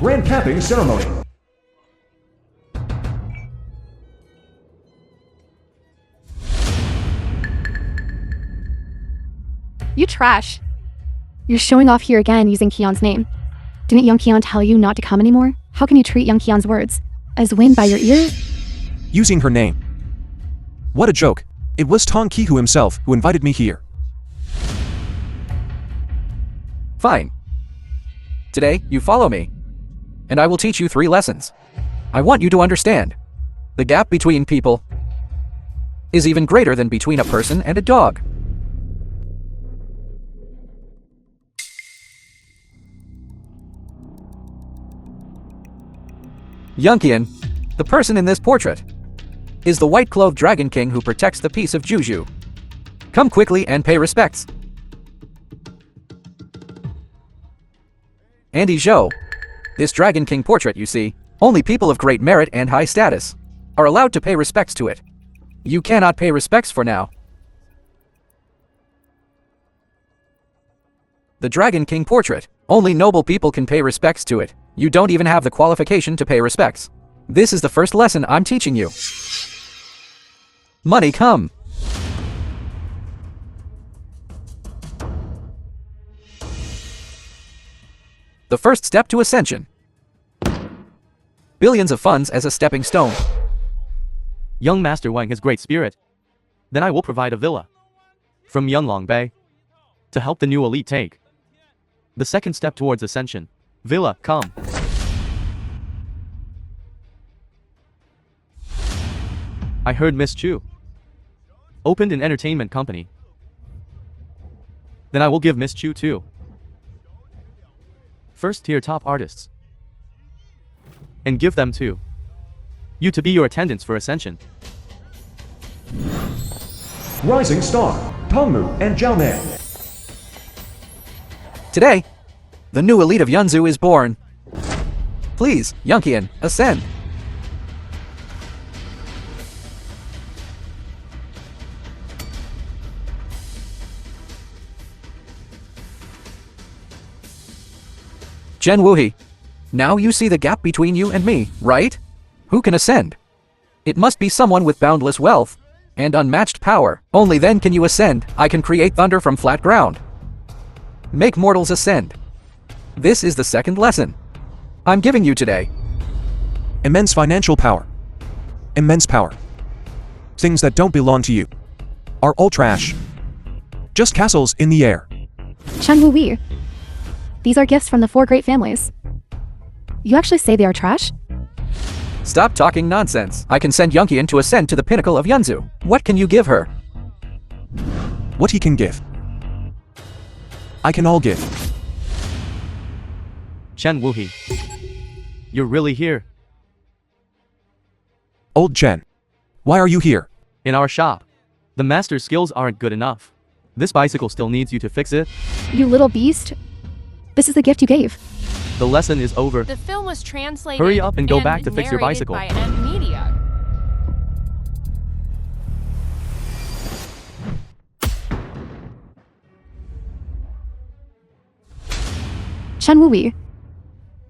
Grand capping ceremony. You trash. You're showing off here again using Keon's name. Didn't young Keon tell you not to come anymore? How can you treat young Keon's words as wind by your ear? Using her name. What a joke. It was Tong Kihu himself who invited me here. Fine. Today, you follow me, and I will teach you 3 lessons. I want you to understand. The gap between people is even greater than between a person and a dog. Yunkian, the person in this portrait, is the white-clothed Dragon King who protects the peace of Juju. Come quickly and pay respects. Andy Zhou, this Dragon King portrait you see, only people of great merit and high status are allowed to pay respects to it. You cannot pay respects for now. The Dragon King portrait, only noble people can pay respects to it. You don't even have the qualification to pay respects. This is the first lesson I'm teaching you. Money come. The first step to ascension. Billions of funds as a stepping stone. Young Master Wang has great spirit. Then I will provide a villa from Yunlong Bay to help the new elite take the second step towards ascension. Villa, come. I heard Miss Chu opened an entertainment company. Then I will give Miss Chu 2 first-tier top artists and give them to you to be your attendants for ascension. Rising star, Tongmu and Jiaonan. Today, the new elite of Yunzu is born. Please, Yunkian, ascend. Jen Wuhi, now you see the gap between you and me, right? Who can ascend? It must be someone with boundless wealth and unmatched power. Only then can you ascend. I can create thunder from flat ground. Make mortals ascend. This is the second lesson I'm giving you today. Immense financial power. Immense power. Things that don't belong to you are all trash. Just castles in the air. Chen Wu Wei. These are gifts from the 4 great families. You actually say they are trash? Stop talking nonsense. I can send Yunkian to ascend to the pinnacle of Yunzu. What can you give her? What he can give, I can all give. Chen Wuhi, you're really here? Old Chen, why are you here? In our shop. The master's skills aren't good enough. This bicycle still needs you to fix it. You little beast. This is the gift you gave. The lesson is over. The film was translated. Hurry up and go back to fix your bicycle. By N Media. Chen Wu Wei.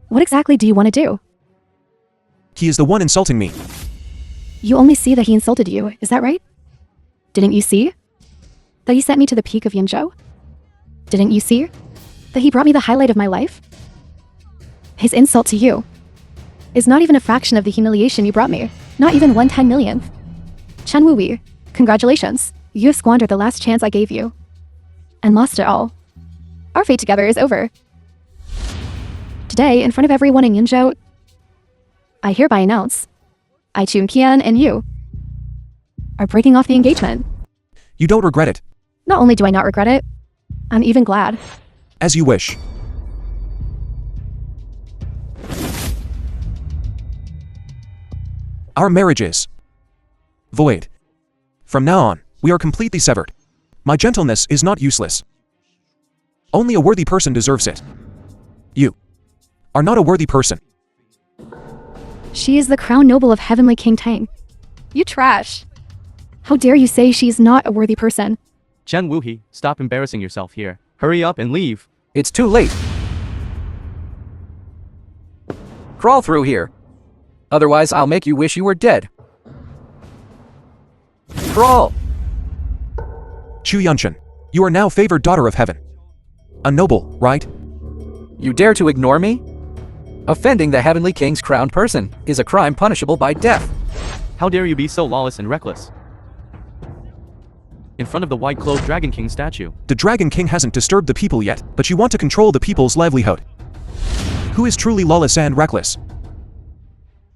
What exactly do you want to do? He is the one insulting me. You only see that he insulted you, is that right? Didn't you see that he sent me to the peak of Yunzhou? Didn't you see that he brought me the highlight of my life? His insult to you is not even a fraction of the humiliation you brought me. Not even 1/10,000,000th. Chen Wu Wei, congratulations. You have squandered the last chance I gave you and lost it all. Our fate together is over. Today, in front of everyone in Yunzhou, I hereby announce I, Chun Qian, and you are breaking off the engagement. You don't regret it. Not only do I not regret it, I'm even glad. As you wish. Our marriage is void. From now on, we are completely severed. My gentleness is not useless. Only a worthy person deserves it. You are not a worthy person. She is the crown noble of Heavenly King Tang. You trash. How dare you say she is not a worthy person? Chen Wuhi, stop embarrassing yourself here. Hurry up and leave. It's too late. Crawl through here. Otherwise, I'll make you wish you were dead. Crawl! Chu Yunshin, you are now favored daughter of heaven. A noble, right? You dare to ignore me? Offending the Heavenly King's crowned person is a crime punishable by death. How dare you be so lawless and reckless? In front of the white-clothed Dragon King statue. The Dragon King hasn't disturbed the people yet, but you want to control the people's livelihood. Who is truly lawless and reckless?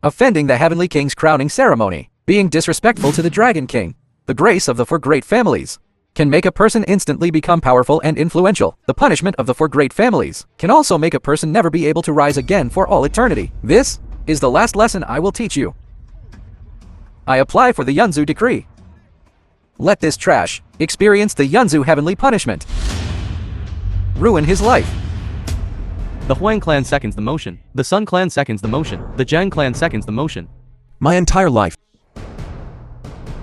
Offending the Heavenly King's crowning ceremony, being disrespectful to the Dragon King, the grace of the four great families, can make a person instantly become powerful and influential. The punishment of the four great families can also make a person never be able to rise again for all eternity. This is the last lesson I will teach you. I apply for the Yunzu decree. Let this trash experience the Yunzu heavenly punishment. Ruin his life. The Huang clan seconds the motion. The Sun clan seconds the motion. The Zhang clan seconds the motion. My entire life.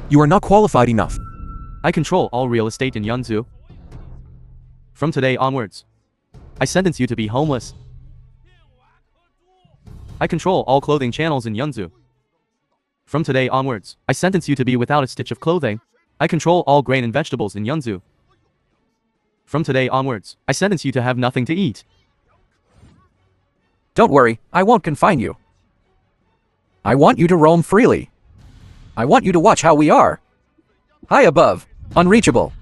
You are not qualified enough. I control all real estate in Yunzu. From today onwards, I sentence you to be homeless. I control all clothing channels in Yunzu. From today onwards, I sentence you to be without a stitch of clothing. I control all grain and vegetables in Yunzu. From today onwards, I sentence you to have nothing to eat. Don't worry, I won't confine you. I want you to roam freely. I want you to watch how we are. High above, unreachable.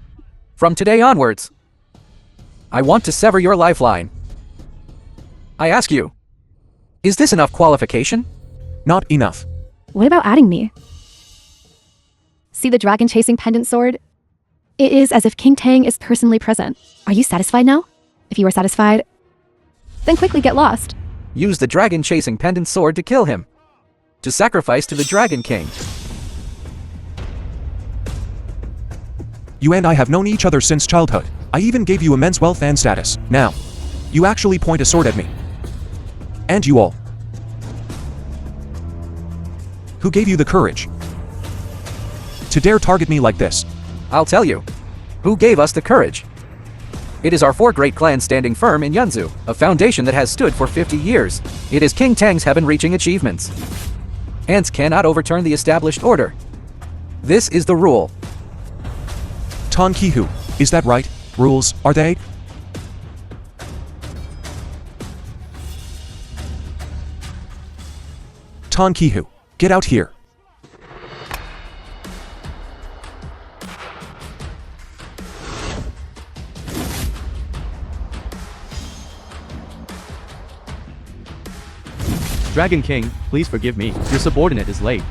From today onwards, I want to sever your lifeline. I ask you, is this enough qualification? Not enough. What about adding me? See the dragon chasing pendant sword? It is as if King Tang is personally present. Are you satisfied now? If you are satisfied, then quickly get lost. Use the dragon chasing pendant sword to kill him. To sacrifice to the Dragon King. You and I have known each other since childhood. I even gave you immense wealth and status. Now, you actually point a sword at me. And you all. Who gave you the courage to dare target me like this? I'll tell you. Who gave us the courage? It is our four great clans standing firm in Yunzu, a foundation that has stood for 50 years. It is King Tang's heaven-reaching achievements. Ants cannot overturn the established order. This is the rule. Tan Kihu, is that right? Rules, are they? Tan Kihu, get out here. Dragon King, please forgive me. Your subordinate is late.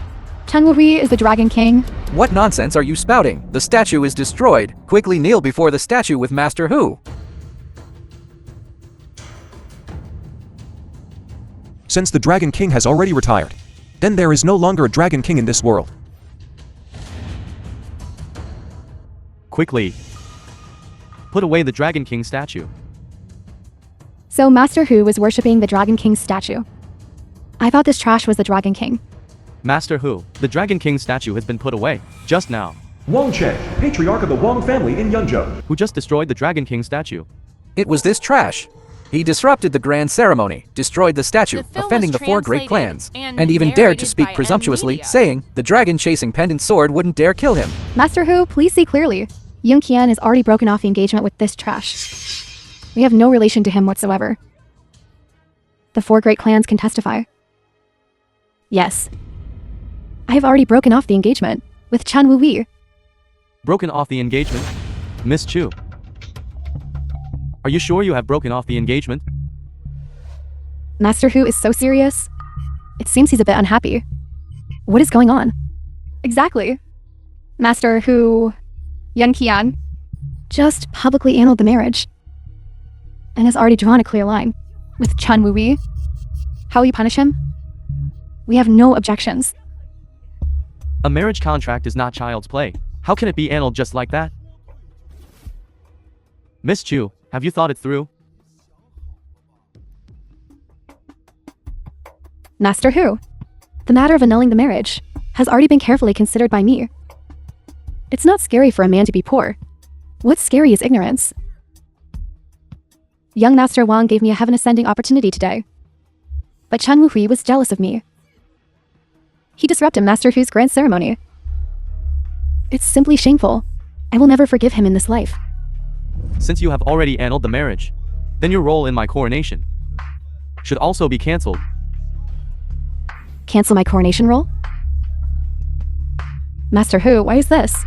Chen Wuri is the Dragon King. What nonsense are you spouting? The statue is destroyed. Quickly kneel before the statue with Master Hu. Since the Dragon King has already retired, then there is no longer a Dragon King in this world. Quickly. Put away the Dragon King statue. So Master Hu was worshipping the Dragon King's statue. I thought this trash was the Dragon King. Master Hu, the Dragon King statue has been put away. Just now. Wang Xiang, patriarch of the Wang family in Yunzhou. Who just destroyed the Dragon King statue? It was this trash. He disrupted the grand ceremony, destroyed the statue, The film offending was the four great translated clans, and even dared to narrated speak by presumptuously, Media. saying the dragon-chasing pendant sword wouldn't dare kill him. Master Hu, please see clearly. Yung Qian has already broken off the engagement with this trash. We have no relation to him whatsoever. The four great clans can testify. Yes. I have already broken off the engagement with Chan Wu Wei. Broken off the engagement? Miss Chu. Are you sure you have broken off the engagement? Master Hu is so serious. It seems he's a bit unhappy. What is going on? Exactly. Master Hu, Yan Qian, just publicly annulled the marriage and has already drawn a clear line with Chan Wu Wei. How will you punish him? We have no objections. A marriage contract is not child's play. How can it be annulled just like that? Miss Chu, have you thought it through? Master Hu, the matter of annulling the marriage has already been carefully considered by me. It's not scary for a man to be poor. What's scary is ignorance. Young Master Wang gave me a heaven-ascending opportunity today. But Chen Wuhui was jealous of me. He disrupted Master Hu's grand ceremony. It's simply shameful. I will never forgive him in this life. Since you have already annulled the marriage, then your role in my coronation should also be cancelled. Cancel my coronation role? Master Hu, why is this?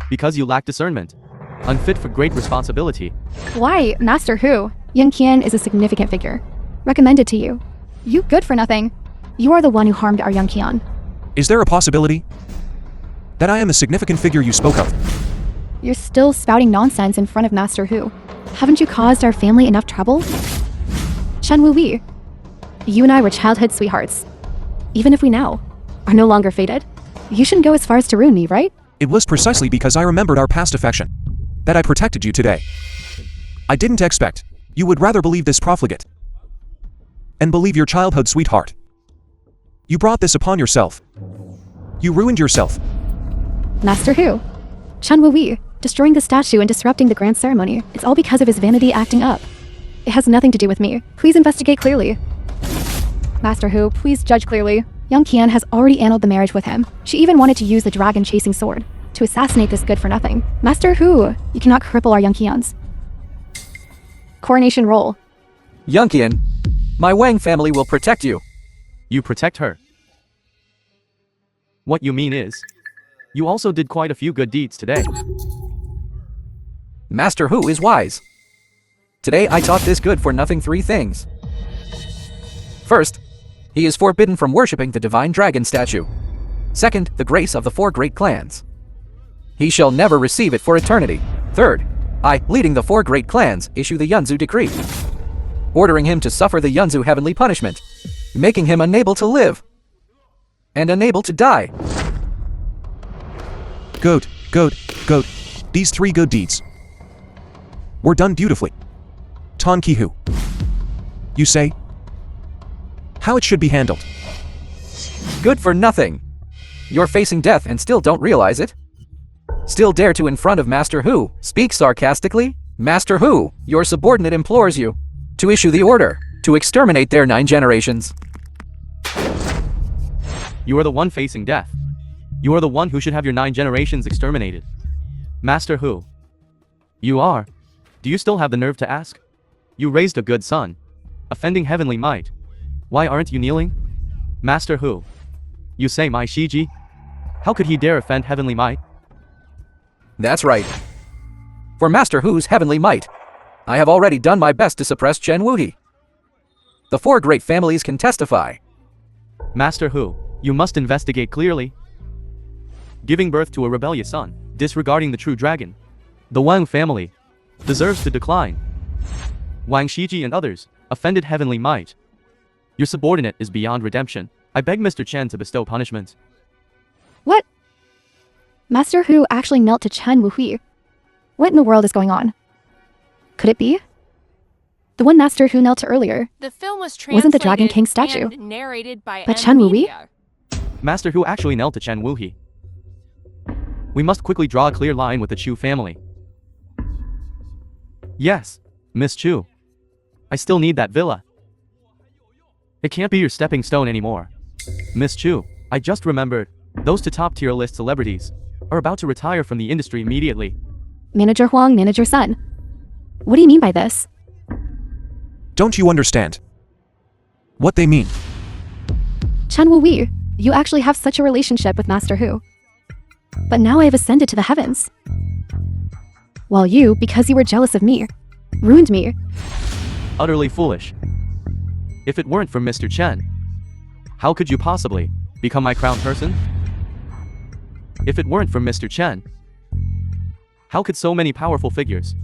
Because you lack discernment, unfit for great responsibility. Why, Master Hu? Yang Qian is a significant figure. Recommended to you. You good for nothing. You are the one who harmed our Yang Qian. Is there a possibility that I am the significant figure you spoke of? You're still spouting nonsense in front of Master Hu. Haven't you caused our family enough trouble? Chen Wuhui, you and I were childhood sweethearts. Even if we now are no longer fated, you shouldn't go as far as to ruin me, right? It was precisely because I remembered our past affection that I protected you today. I didn't expect you would rather believe this profligate and believe your childhood sweetheart. You brought this upon yourself. You ruined yourself. Master Hu, Chen Wuhui, destroying the statue and disrupting the grand ceremony, it's all because of his vanity acting up. It has nothing to do with me. Please investigate clearly. Master Hu, please judge clearly. Yang Qian has already annulled the marriage with him. She even wanted to use the dragon-chasing sword to assassinate this good-for-nothing. Master Hu, you cannot cripple our Yang Qians. Coronation roll. Yang Qian, my Wang family will protect you. You protect her. What you mean is, you also did quite a few good deeds today. Master Hu is wise. Today I taught this good-for-nothing 3 things. First, he is forbidden from worshipping the divine dragon statue. Second, the grace of the 4 great clans. He shall never receive it for eternity. Third, I, leading the 4 great clans, issue the Yunzu decree, ordering him to suffer the Yunzu heavenly punishment, making him unable to live and unable to die. Good. These 3 good deeds were done beautifully. Tan Kihu, you say how it should be handled. Good for nothing. You're facing death and still don't realize it? Still dare to in front of Master Hu speak sarcastically? Master Hu, your subordinate implores you to issue the order to exterminate their 9 generations. You are the one facing death. You are the one who should have your 9 generations exterminated. Master Hu, you are. Do you still have the nerve to ask? You raised a good son, offending heavenly might. Why aren't you kneeling? Master Hu, you say my Shiji? How could he dare offend heavenly might? That's right. For Master Hu's heavenly might, I have already done my best to suppress Chen Wuhui. The 4 great families can testify. Master Hu, you must investigate clearly. Giving birth to a rebellious son, disregarding the true dragon, the Wang family, deserves to decline. Wang Shiji and others offended heavenly might. Your subordinate is beyond redemption. I beg Mr. Chen to bestow punishment. What? Master Hu actually knelt to Chen Wuhui. What in the world is going on? Could it be the one Master Hu knelt to earlier? The film was Wasn't the Dragon King statue? and narrated by But Chen Wuhui? Master Hu actually knelt to Chen Wuhui. We must quickly draw a clear line with the Chu family. Yes, Miss Chu. I still need that villa. It can't be your stepping stone anymore. Miss Chu, I just remembered, those 2 top-tier list celebrities are about to retire from the industry immediately. Manager Huang, Manager Sun. What do you mean by this? Don't you understand what they mean? Chen Wuhui, you actually have such a relationship with Master Hu. But now I have ascended to the heavens. While you, because you were jealous of me, ruined me. Utterly foolish. If it weren't for Mr. Chen, how could you possibly become my crown person? If it weren't for Mr. Chen, how could so many powerful figures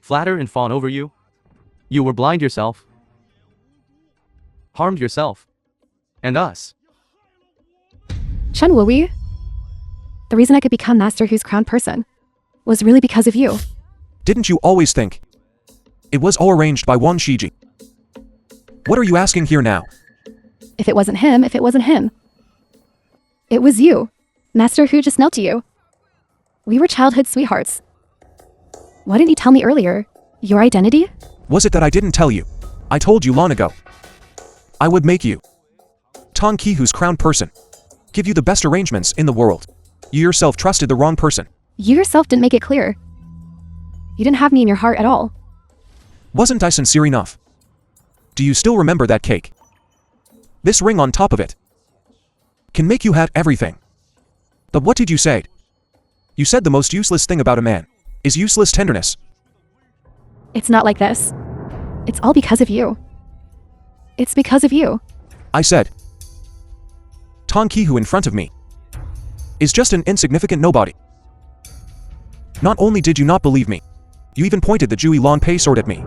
flatter and fawn over you? You were blind yourself, harmed yourself, and us. Chen Wuhui, the reason I could become Master Hu's crown person was really because of you. Didn't you always think it was all arranged by Wang Shiji? What are you asking here now? If it wasn't him, it was you. Master Hu just knelt to you. We were childhood sweethearts. Why didn't you tell me earlier? Your identity? Was it that I didn't tell you? I told you long ago. I would make you Tong Qihu's crown person. Give you the best arrangements in the world. You yourself trusted the wrong person. You yourself didn't make it clear. You didn't have me in your heart at all. Wasn't I sincere enough? Do you still remember that cake? This ring on top of it can make you have everything. But what did you say? You said the most useless thing about a man is useless tenderness. It's not like this. It's all because of you. It's because of you. I said, Tong Qihu in front of me is just an insignificant nobody. Not only did you not believe me, you even pointed the Jui Long Pei sword at me,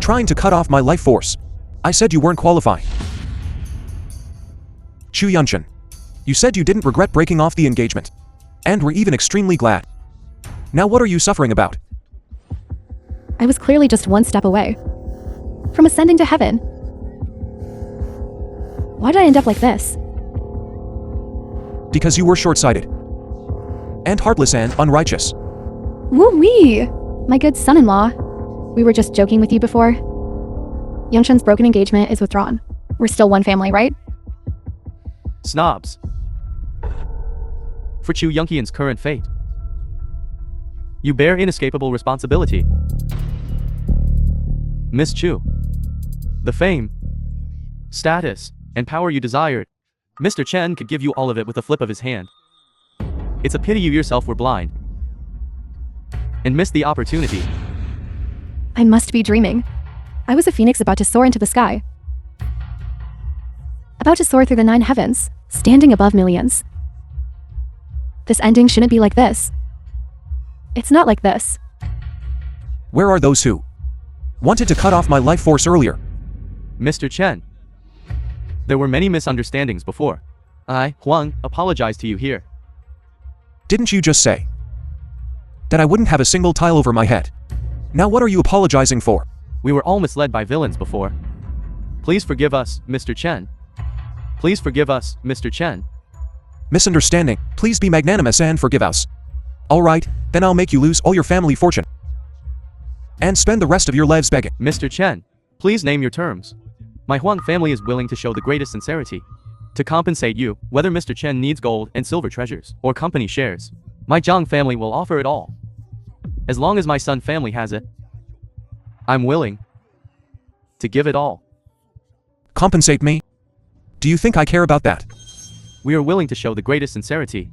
trying to cut off my life force. I said you weren't qualified. Chu Yunshan, you said you didn't regret breaking off the engagement, and were even extremely glad. Now what are you suffering about? I was clearly just one step away from ascending to heaven. Why did I end up like this? Because you were short-sighted, and heartless and unrighteous. Woo-wee! My good son-in-law. We were just joking with you before. Youngshan's broken engagement is withdrawn. We're still one family, right? Snobs. For Chu Yunqian's current fate, you bear inescapable responsibility. Miss Chu, the fame, status, and power you desired, Mr. Chen could give you all of it with a flip of his hand. It's a pity you yourself were blind and missed the opportunity. I must be dreaming. I was a phoenix about to soar into the sky. About to soar through the 9 heavens, standing above millions. This ending shouldn't be like this. It's not like this. Where are those who wanted to cut off my life force earlier? Mr. Chen, there were many misunderstandings before. I, Huang, apologize to you here. Didn't you just say that I wouldn't have a single tile over my head? Now what are you apologizing for? We were all misled by villains before. Please forgive us, Mr. Chen. Please forgive us, Mr. Chen. Misunderstanding, please be magnanimous and forgive us. Alright, then I'll make you lose all your family fortune and spend the rest of your lives begging. Mr. Chen, please name your terms. My Huang family is willing to show the greatest sincerity to compensate you, whether Mr. Chen needs gold and silver treasures or company shares. My Zhang family will offer it all. As long as my Sun family has it, I'm willing to give it all. Compensate me? Do you think I care about that? We are willing to show the greatest sincerity.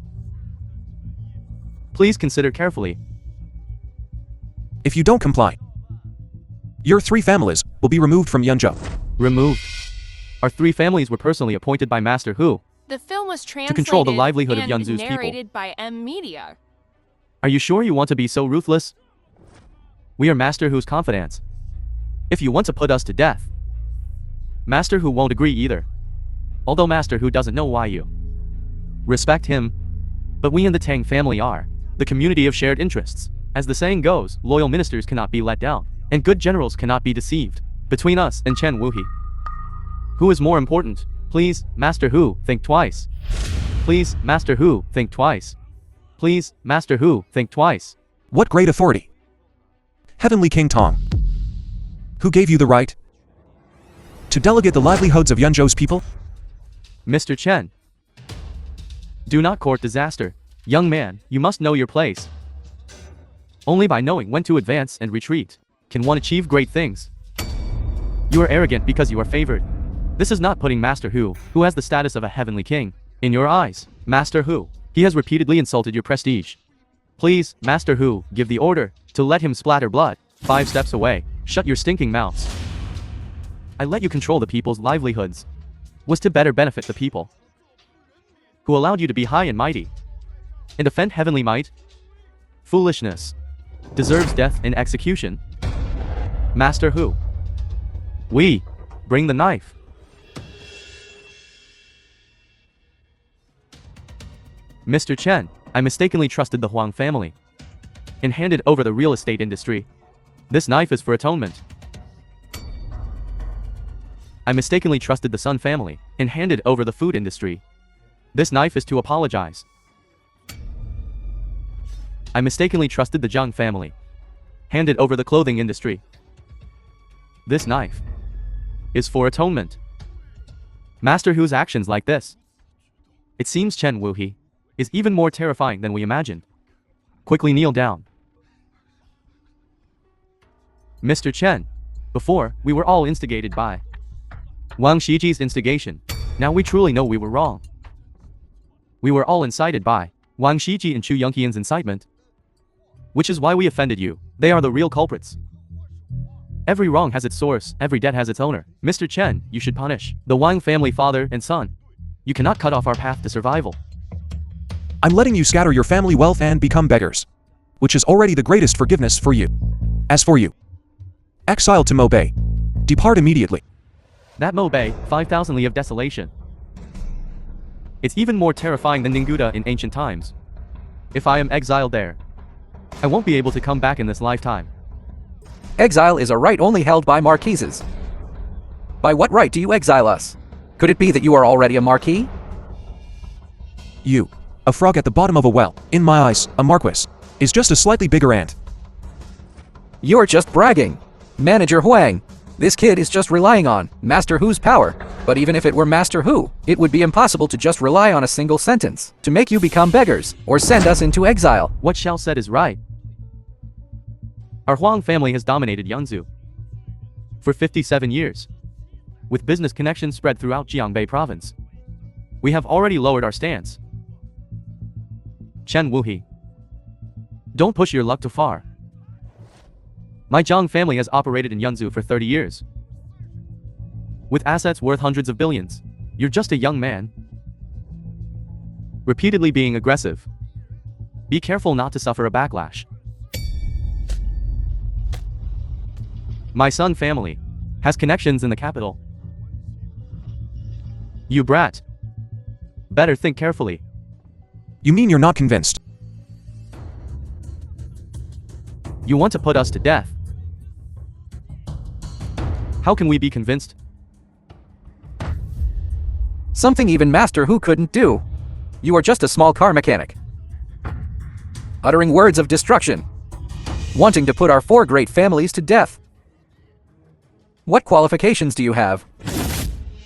Please consider carefully. If you don't comply, your 3 families will be removed from Yunzhou. Removed. Our 3 families were personally appointed by Master Hu. The film was translated control the livelihood of and Yunzu's people. narrated by M Media. Are you sure you want to be so ruthless? We are Master Hu's confidants. If you want to put us to death, Master Hu won't agree either. Although Master Hu doesn't know why you respect him, but we in the Tang family are the community of shared interests. As the saying goes, loyal ministers cannot be let down, and good generals cannot be deceived. Between us and Chen Wuhi, who is more important? Please, Master Hu, think twice. Please, Master Hu, think twice. Please, Master Hu, think twice. What great authority? Heavenly King Tong, who gave you the right to delegate the livelihoods of Yunzhou's people? Mr. Chen, do not court disaster. Young man, you must know your place. Only by knowing when to advance and retreat can one achieve great things. You are arrogant because you are favored. This is not putting Master Hu, who has the status of a heavenly king, in your eyes. Master Hu, he has repeatedly insulted your prestige. Please, Master Hu, give the order to let him splatter blood. 5 steps away. Shut your stinking mouths. I let you control the people's livelihoods. Was to better benefit the people who allowed you to be high and mighty and defend heavenly might. Foolishness deserves death and execution. Master Hu, we bring the knife. Mr. Chen, I mistakenly trusted the Huang family and handed over the real estate industry. This knife is for atonement. I mistakenly trusted the Sun family and handed over the food industry. This knife is to apologize. I mistakenly trusted the Zhang family, handed over the clothing industry. This knife is for atonement. Master Hu's actions like this. It seems Chen Wuhe is even more terrifying than we imagined. Quickly kneel down. Mr. Chen, before, we were all instigated by Wang Xiang's instigation. Now we truly know we were wrong. We were all incited by Wang Xiang and Chu Yongqian's incitement. Which is why we offended you. They are the real culprits. Every wrong has its source, every debt has its owner. Mr. Chen, you should punish the Wang family father and son. You cannot cut off our path to survival. I'm letting you scatter your family wealth and become beggars, which is already the greatest forgiveness for you. As for you, exile to Mo Bay. Depart immediately. That Mo Bay, 5,000 li of desolation. It's even more terrifying than Ninguda in ancient times. If I am exiled there, I won't be able to come back in this lifetime. Exile is a right only held by marquises. By what right do you exile us? Could it be that you are already a marquis? You, a frog at the bottom of a well, in my eyes, a marquis, is just a slightly bigger ant. You're just bragging. Manager Huang, this kid is just relying on Master Hu's power. But even if it were Master Hu, it would be impossible to just rely on a single sentence to make you become beggars or send us into exile. What Xiao said is right. Our Huang family has dominated Yunzhu for 57 years, with business connections spread throughout Jiangbei province. We have already lowered our stance. Chen Wuhe, don't push your luck too far. My Zhang family has operated in Yunzhu for 30 years. With assets worth hundreds of billions, you're just a young man. Repeatedly being aggressive. Be careful not to suffer a backlash. My Sun family has connections in the capital. You brat. Better think carefully. You mean you're not convinced? You want to put us to death. How can we be convinced? Something even Master Hu couldn't do. You are just a small car mechanic, uttering words of destruction, wanting to put our 4 great families to death. What qualifications do you have?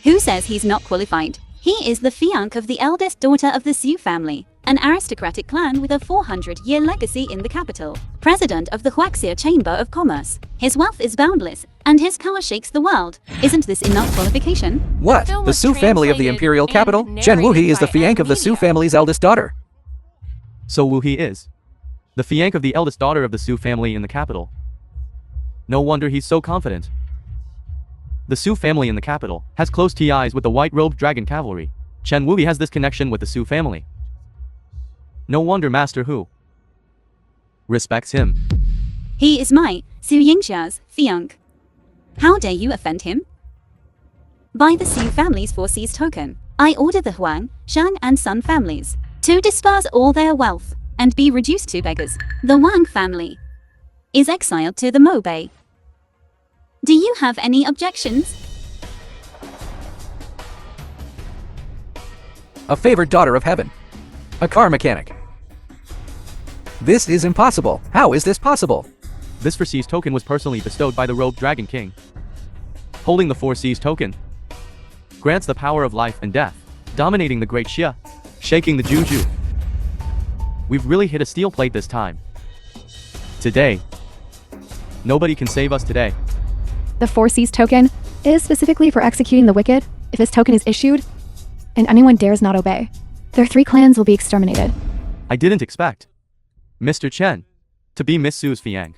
Who says he's not qualified? He is the fiancee of the eldest daughter of the Su family, an aristocratic clan with a 400-year legacy in the capital. President of the Huaxia Chamber of Commerce. His wealth is boundless, and his power shakes the world. Isn't this enough qualification? What? Film The was Su family of the translated imperial and capital? Chen narrated Wuhe is the by fiancee of the Su Media. family's eldest daughter. So Wuhe is the fiancee of the eldest daughter of the Su family in the capital. No wonder he's so confident. The Su family in the capital has close ties with the white-robed dragon cavalry. Chen Wuhe has this connection with the Su family. No wonder Master Hu respects him. He is my, Su Yingxia's, fiancé. How dare you offend him? By the Su family's 4C's token, I order the Huang, Xiang and Sun families to disperse all their wealth and be reduced to beggars. The Wang family is exiled to the Mo Bay. Do you have any objections? A favored daughter of heaven. A car mechanic. This is impossible. How is this possible? This 4C's token was personally bestowed by the robed dragon king. Holding the 4C's token grants the power of life and death, dominating the great Xia, shaking the juju. We've really hit a steel plate this time. Today. Nobody can save us today. The 4C's token is specifically for executing the wicked if this token is issued, and anyone dares not obey. Their 3 clans will be exterminated. I didn't expect Mr. Chen to be Miss Su's fiancé.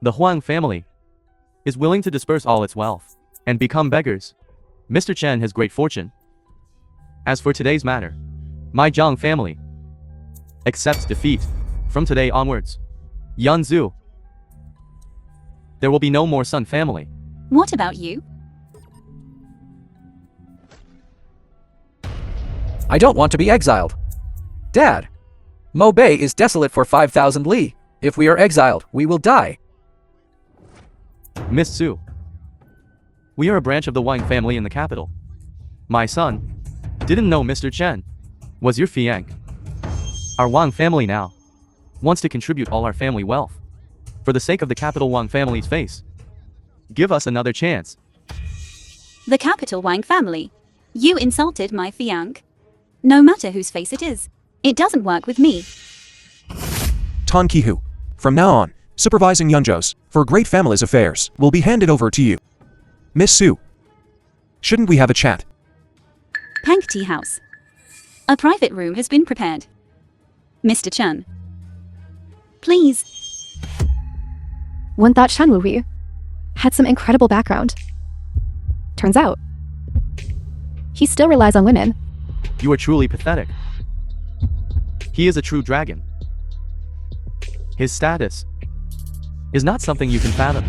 The Huang family is willing to disperse all its wealth and become beggars. Mr. Chen has great fortune. As for today's matter, my Zhang family accepts defeat. From today onwards, Yunzhu, there will be no more Sun family. What about you? I don't want to be exiled. Dad, Mo Bay is desolate for 5,000 li. If we are exiled, we will die. Miss Su, we are a branch of the Wang family in the capital. My son didn't know Mr. Chen was your fiancé. Our Wang family now wants to contribute all our family wealth for the sake of the capital Wang family's face. Give us another chance. the capital Wang family. You insulted my fiancé. No matter whose face it is, it doesn't work with me. Tan Kihu. From now on, supervising Yunzhou's, for great family's affairs, will be handed over to you. Miss Su. Shouldn't we have a chat? Pank Tea House. A private room has been prepared. Mr. Chun. Please. One thought Shan Wuhui had some incredible background. Turns out, he still relies on women. You are truly pathetic. He is a true dragon. His status is not something you can fathom.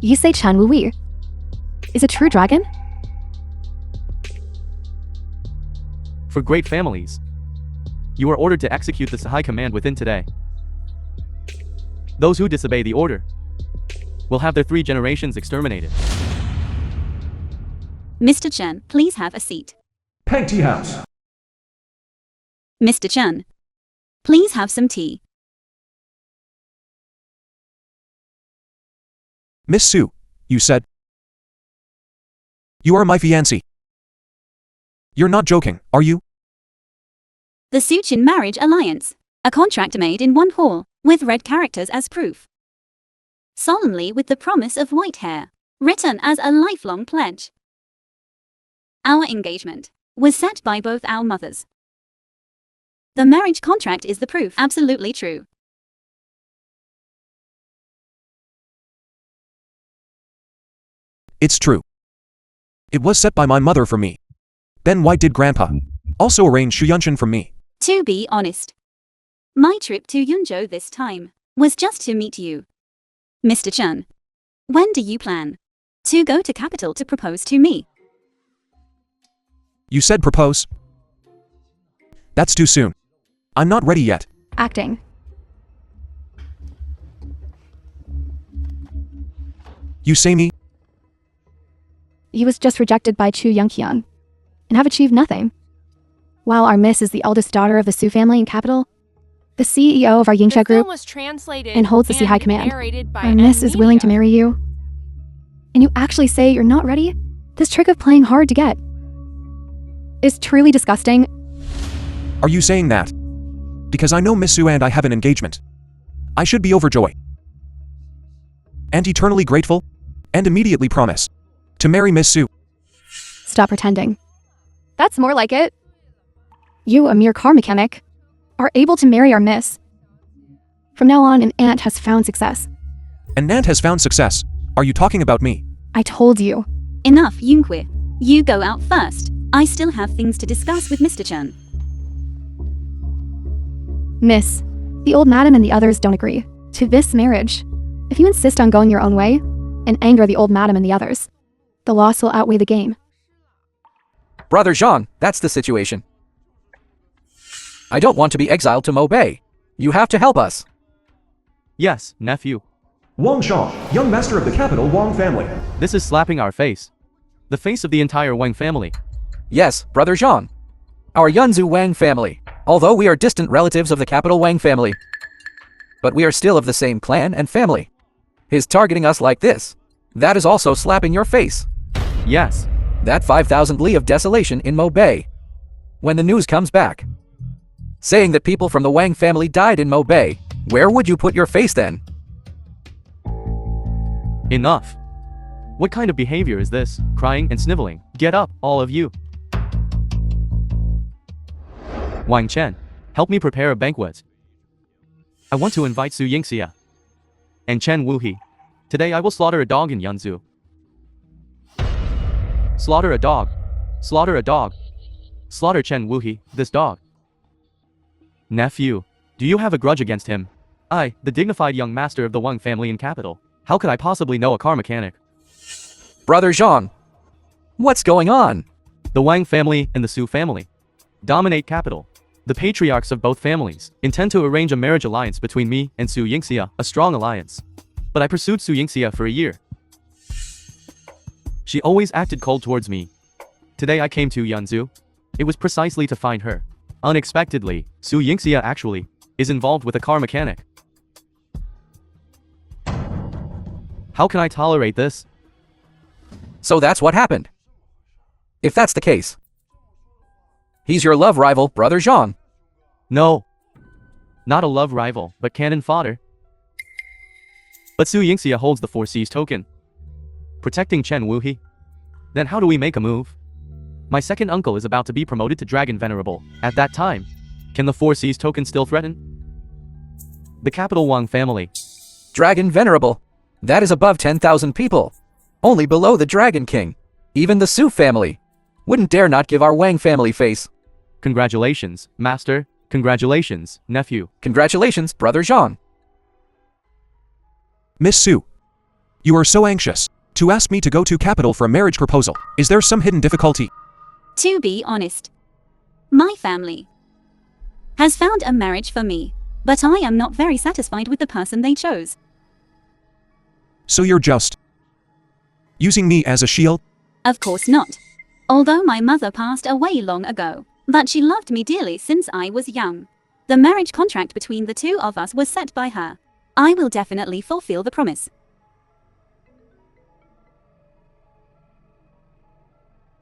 You say Chan Wuhui is a true dragon? For great families, you are ordered to execute the Sahai command within today. Those who disobey the order will have their 3 generations exterminated. Mr. Chen, please have a seat. Peg Tea House. Mr. Chen, please have some tea. Miss Su, you said. You are my fiancée. You're not joking, are you? The Suchin Marriage Alliance. A contract made in one hall, with red characters as proof. Solemnly with the promise of white hair, written as a lifelong pledge. Our engagement was set by both our mothers. The marriage contract is the proof. Absolutely true. It's true. It was set by my mother for me. Then why did Grandpa also arrange Shu Yunshan for me? To be honest, my trip to Yunzhou this time was just to meet you. Mr. Chen, when do you plan to go to capital to propose to me? You said propose? That's too soon. I'm not ready yet. Acting. You say me? He was just rejected by Chu Yongqian and have achieved nothing. While our miss is the eldest daughter of the Su family in capital, the CEO of our Yingxia The group, film was translated and holds the Sea High and command. narrated by our miss is willing to Media. marry you, and you actually say you're not ready? This trick of playing hard to get is truly disgusting. Are you saying that? Because I know Miss Su and I have an engagement. I should be overjoyed. And eternally grateful. And immediately promise to marry Miss Su. Stop pretending. That's more like it. You, a mere car mechanic, are able to marry our miss. From now on, an aunt has found success. And Nant has found success. Are you talking about me? I told you. Enough, Yunhui. You go out first. I still have things to discuss with Mr. Chen. Miss, the old madam and the others don't agree to this marriage. If you insist on going your own way and anger the old madam and the others, the loss will outweigh the gain. Brother Zhang, that's the situation. I don't want to be exiled to Mo Bay. You have to help us. Yes, nephew. Wang Xiang, young master of the capital Wang family. This is slapping our face. The face of the entire Wang family. Yes, Brother Zhang. Our Yunzu Wang family. Although we are distant relatives of the capital Wang family. But we are still of the same clan and family. His targeting us like this. That is also slapping your face. Yes. That 5,000 li of desolation in Mo Bay. When the news comes back, saying that people from the Wang family died in Mo Bay, where would you put your face then? Enough. What kind of behavior is this? Crying and sniveling. Get up, all of you. Wang Chen, help me prepare a banquet. I want to invite Su Yingxia and Chen Wuhi. Today I will slaughter a dog in Yunzu. Slaughter a dog. Slaughter a dog. Slaughter Chen Wuhi, this dog. Nephew, do you have a grudge against him? I, the dignified young master of the Wang family in capital. How could I possibly know a car mechanic? Brother Zhang, what's going on? The Wang family and the Su family dominate capital. The patriarchs of both families intend to arrange a marriage alliance between me and Su Yingxia, a strong alliance. But I pursued Su Yingxia for a year. She always acted cold towards me. Today I came to Yunzu. It was precisely to find her. Unexpectedly, Su Yingxia actually is involved with a car mechanic. How can I tolerate this? So that's what happened. If that's the case, he's your love rival, Brother Zhang. No. Not a love rival, but cannon fodder. But Su Yingxia holds the 4Cs token, protecting Chen Wuhe. Then how do we make a move? My second uncle is about to be promoted to Dragon Venerable. At that time, can the 4Cs token still threaten the capital Wang family? Dragon Venerable. That is above 10,000 people. Only below the Dragon King. Even the Su family wouldn't dare not give our Wang family face. Congratulations, Master. Congratulations, nephew. Congratulations, Brother Zhang. Miss Su, you are so anxious to ask me to go to capital for a marriage proposal. Is there some hidden difficulty? To be honest, my family has found a marriage for me, but I am not very satisfied with the person they chose. So you're just using me as a shield? Of course not. Although my mother passed away long ago, but she loved me dearly since I was young. The marriage contract between the two of us was set by her. I will definitely fulfill the promise.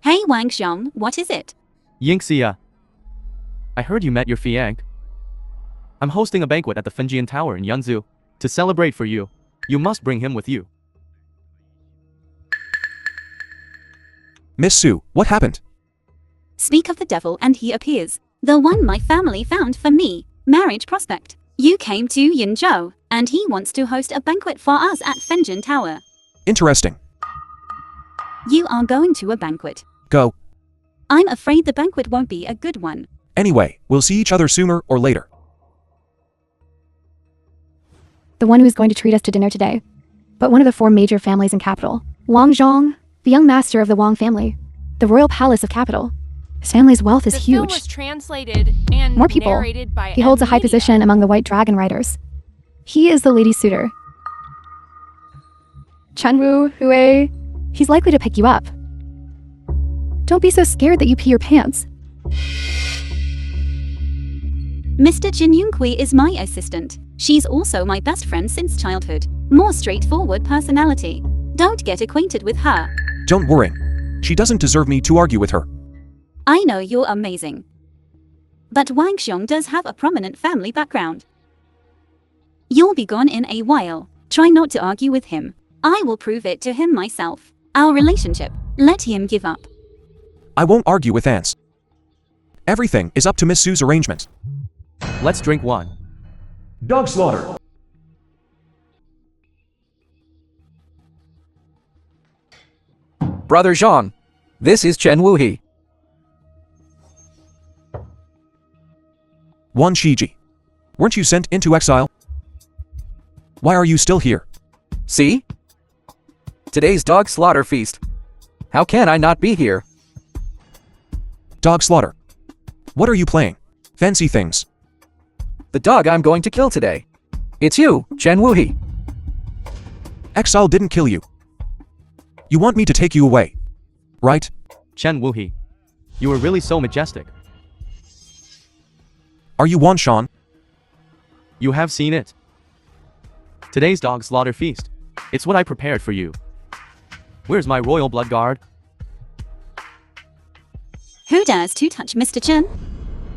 Hey Wang Xiang, what is it? Yingxia, I heard you met your fiancee. I'm hosting a banquet at the Fenjian Tower in Yunzu. To celebrate for you, you must bring him with you. Miss Su, what happened? Speak of the devil and he appears. The one my family found for me. Marriage prospect. You came to Yunzhou, and he wants to host a banquet for us at Fenjian Tower. Interesting. You are going to a banquet. Go. I'm afraid the banquet won't be a good one. Anyway, we'll see each other sooner or later. The one who is going to treat us to dinner today. But one of the 4 major families in capital. Wang Xiang, the young master of the Wang family. The royal palace of capital. His family's wealth is The film huge. was translated and More people. narrated by He holds a high Media. position among the White Dragon riders. He is the lady suitor. Chenwu, Hue, he's likely to pick you up. Don't be so scared that you pee your pants. Mr. Jin Yunqi is my assistant. She's also my best friend since childhood. More straightforward personality. Don't get acquainted with her. Don't worry. She doesn't deserve me to argue with her. I know you're amazing. But Wang Xiang does have a prominent family background. You'll be gone in a while. Try not to argue with him. I will prove it to him myself. Our relationship. Let him give up. I won't argue with ants. Everything is up to Miss Su's arrangement. Let's drink one. Dog slaughter. Brother Zhang. This is Chen Wuhe. Wan Shiji. Weren't you sent into exile? Why are you still here? See? Today's dog slaughter feast. How can I not be here? Dog slaughter. What are you playing? Fancy things. The dog I'm going to kill today. It's you, Chen Wuhe. Exile didn't kill you. You want me to take you away, right? Chen Wuhe, you are really so majestic. Are you Wan Shan? You have seen it. Today's dog slaughter feast. It's what I prepared for you. Where's my royal blood guard? Who dares to touch Mr. Chen?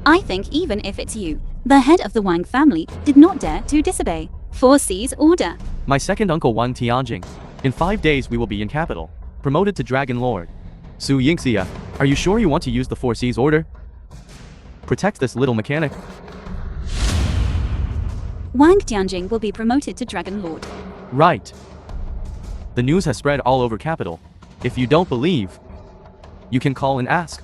I think even if it's you, the head of the Wang family did not dare to disobey 4C's order. My second uncle Wang Tianjing. In 5 days we will be in capital, promoted to Dragon Lord. Su Yingxia, are you sure you want to use the 4C's order? Protect this little mechanic. Wang Tianjing will be promoted to Dragon Lord. Right. The news has spread all over capital. If you don't believe, you can call and ask.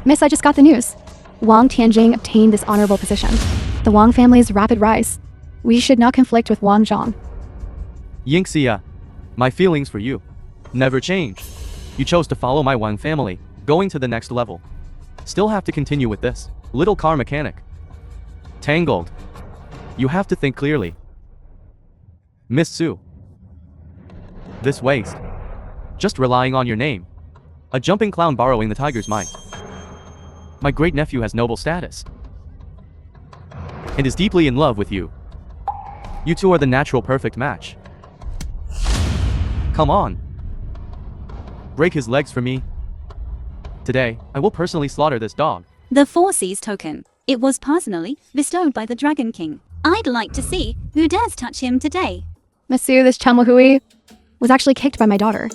Miss, I just got the news. Wang Tianjing obtained this honorable position. The Wang family's rapid rise. We should not conflict with Wang Zhang. Yingxia, my feelings for you never changed. You chose to follow my Wang family, going to the next level. Still have to continue with this little car mechanic. Tangled. You have to think clearly. Miss Su. This waste. Just relying on your name. A jumping clown borrowing the tiger's might. My great nephew has noble status and is deeply in love with you. You two are the natural perfect match. Come on. Break his legs for me. Today, I will personally slaughter this dog. The 4C's token. It was personally bestowed by the Dragon King. I'd like to see who dares touch him today. Monsieur, this Chen Wuhui was actually kicked by my daughter.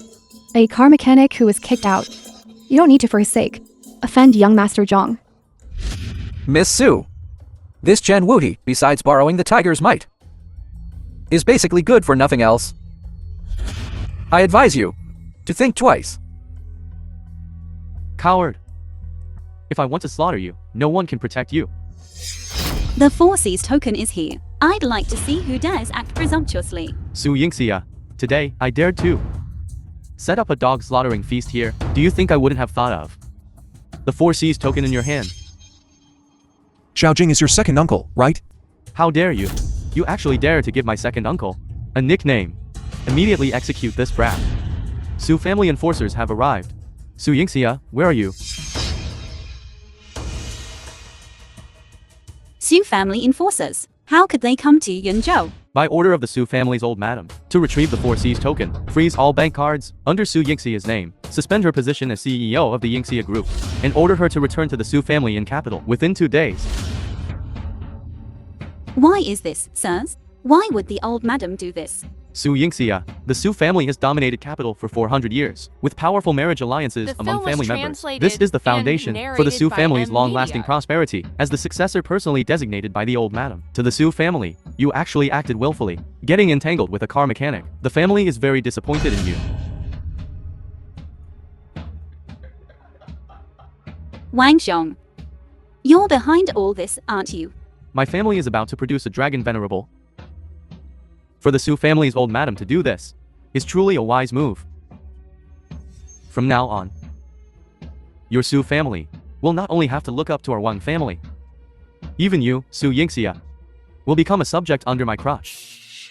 A car mechanic who was kicked out. You don't need to, for his sake, offend young Master Zhang. Miss Su. This Chen Wuhi, besides borrowing the tiger's might, is basically good for nothing else. I advise you to think twice. Coward. If I want to slaughter you, no one can protect you. The 4C's token is here. I'd like to see who dares act presumptuously. Su Yingxia. Today, I dared to set up a dog slaughtering feast here. Do you think I wouldn't have thought of the 4C's token in your hand? Xiao Jing is your second uncle, right? How dare you? You actually dare to give my second uncle a nickname. Immediately execute this brat. Su family enforcers have arrived. Su Yingxia, where are you? Su family enforcers. How could they come to Yunzhou? By order of the Su family's old madam, to retrieve the 4C's token, freeze all bank cards under Su Yingxia's name, suspend her position as CEO of the Yingxia Group, and order her to return to the Su family in capital within 2 days. Why is this, sirs? Why would the old madam do this? Su Yingxia, the Su family has dominated capital for 400 years, with powerful marriage alliances The among film was family members. translated This is the and foundation for the narrated Su by family's M long-lasting Media. prosperity, as the successor personally designated by the old madam. To the Su family, you actually acted willfully, getting entangled with a car mechanic. The family is very disappointed in you. Wang Xiang. You're behind all this, aren't you? My family is about to produce a dragon venerable. For the Su family's old madam to do this is truly a wise move. From now on, your Su family will not only have to look up to our Wang family, even you, Su Yingxia, will become a subject under my crotch.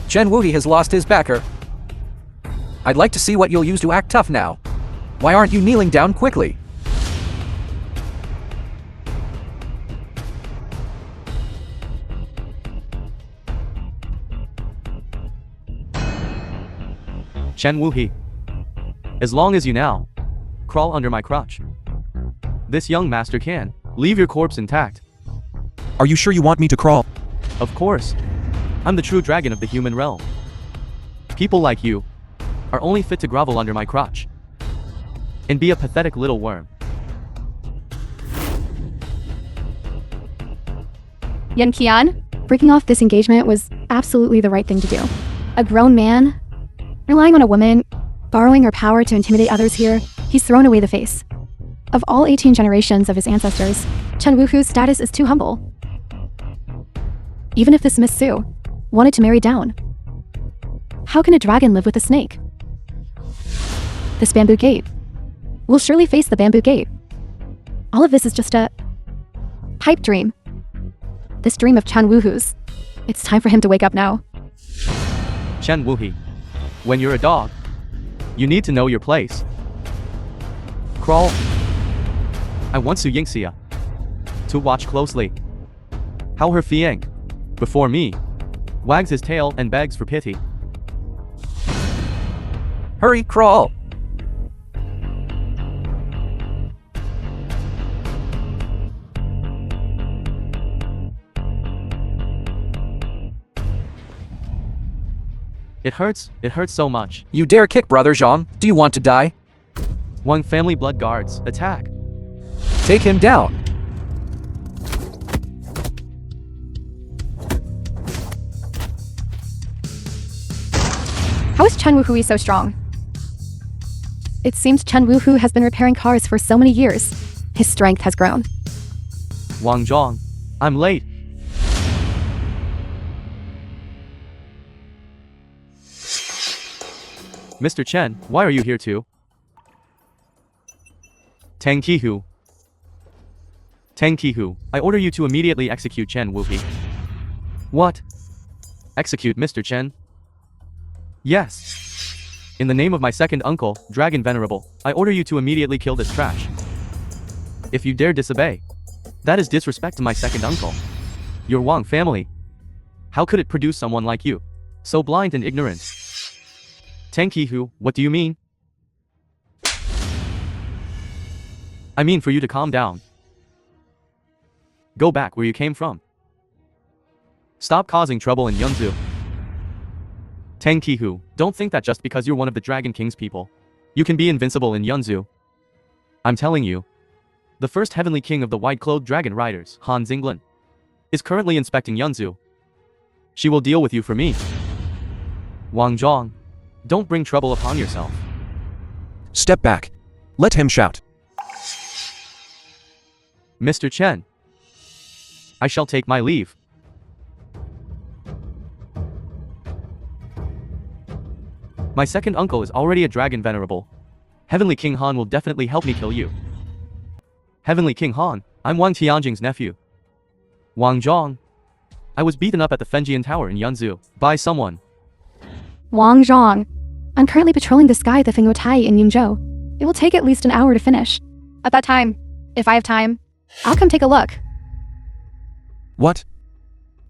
Chen Wuhi has lost his backer. I'd like to see what you'll use to act tough now. Why aren't you kneeling down quickly? Chen Wuhi, as long as you now crawl under my crotch, this young master can leave your corpse intact. Are you sure you want me to crawl? Of course, I'm the true dragon of the human realm. People like you are only fit to grovel under my crotch and be a pathetic little worm. Yan Qian, breaking off this engagement was absolutely the right thing to do. A grown man, relying on a woman, borrowing her power to intimidate others here, he's thrown away the face. Of all 18 generations of his ancestors, Chen Wuhu's status is too humble. Even if this Miss Su wanted to marry down, how can a dragon live with a snake? This bamboo gate will surely face the bamboo gate. All of this is just a pipe dream. This dream of Chen Wuhu's. It's time for him to wake up now. Chen Wuhi, when you're a dog, you need to know your place. Crawl. I want Su Yingxia to watch closely how her Fiang, before me, wags his tail and begs for pity. Hurry, crawl! It hurts so much. You dare kick Brother Zhang? Do you want to die? One family blood guards, attack. Take him down. How is Chen Wuhui so strong? It seems Chen Wuhu has been repairing cars for so many years. His strength has grown. Wang Zhang, I'm late. Mr. Chen, why are you here too? Tang Qihu. Tang Qihu, I order you to immediately execute Chen Wuhi. What? Execute Mr. Chen? Yes. In the name of my second uncle, Dragon Venerable, I order you to immediately kill this trash. If you dare disobey, that is disrespect to my second uncle. Your Wang family. How could it produce someone like you? So blind and ignorant. Tang Qihu, what do you mean? I mean for you to calm down. Go back where you came from. Stop causing trouble in Yunzu. Tang Qihu, don't think that just because you're one of the Dragon King's people, you can be invincible in Yunzu. I'm telling you, the first Heavenly King of the White-Clothed Dragon Riders, Han Xinglan, is currently inspecting Yunzu. She will deal with you for me. Wang Xiang, don't bring trouble upon yourself. Step back. Let him shout. Mr. Chen, I shall take my leave. My second uncle is already a dragon venerable. Heavenly King Han will definitely help me kill you. Heavenly King Han, I'm Wang Tianjing's nephew. Wang Xiang. I was beaten up at the Fenjian Tower in Yunzu by someone. Wang Xiang. I'm currently patrolling the sky at the Fenguotai in Yunzhou. It will take at least an hour to finish. At that time, if I have time, I'll come take a look. What?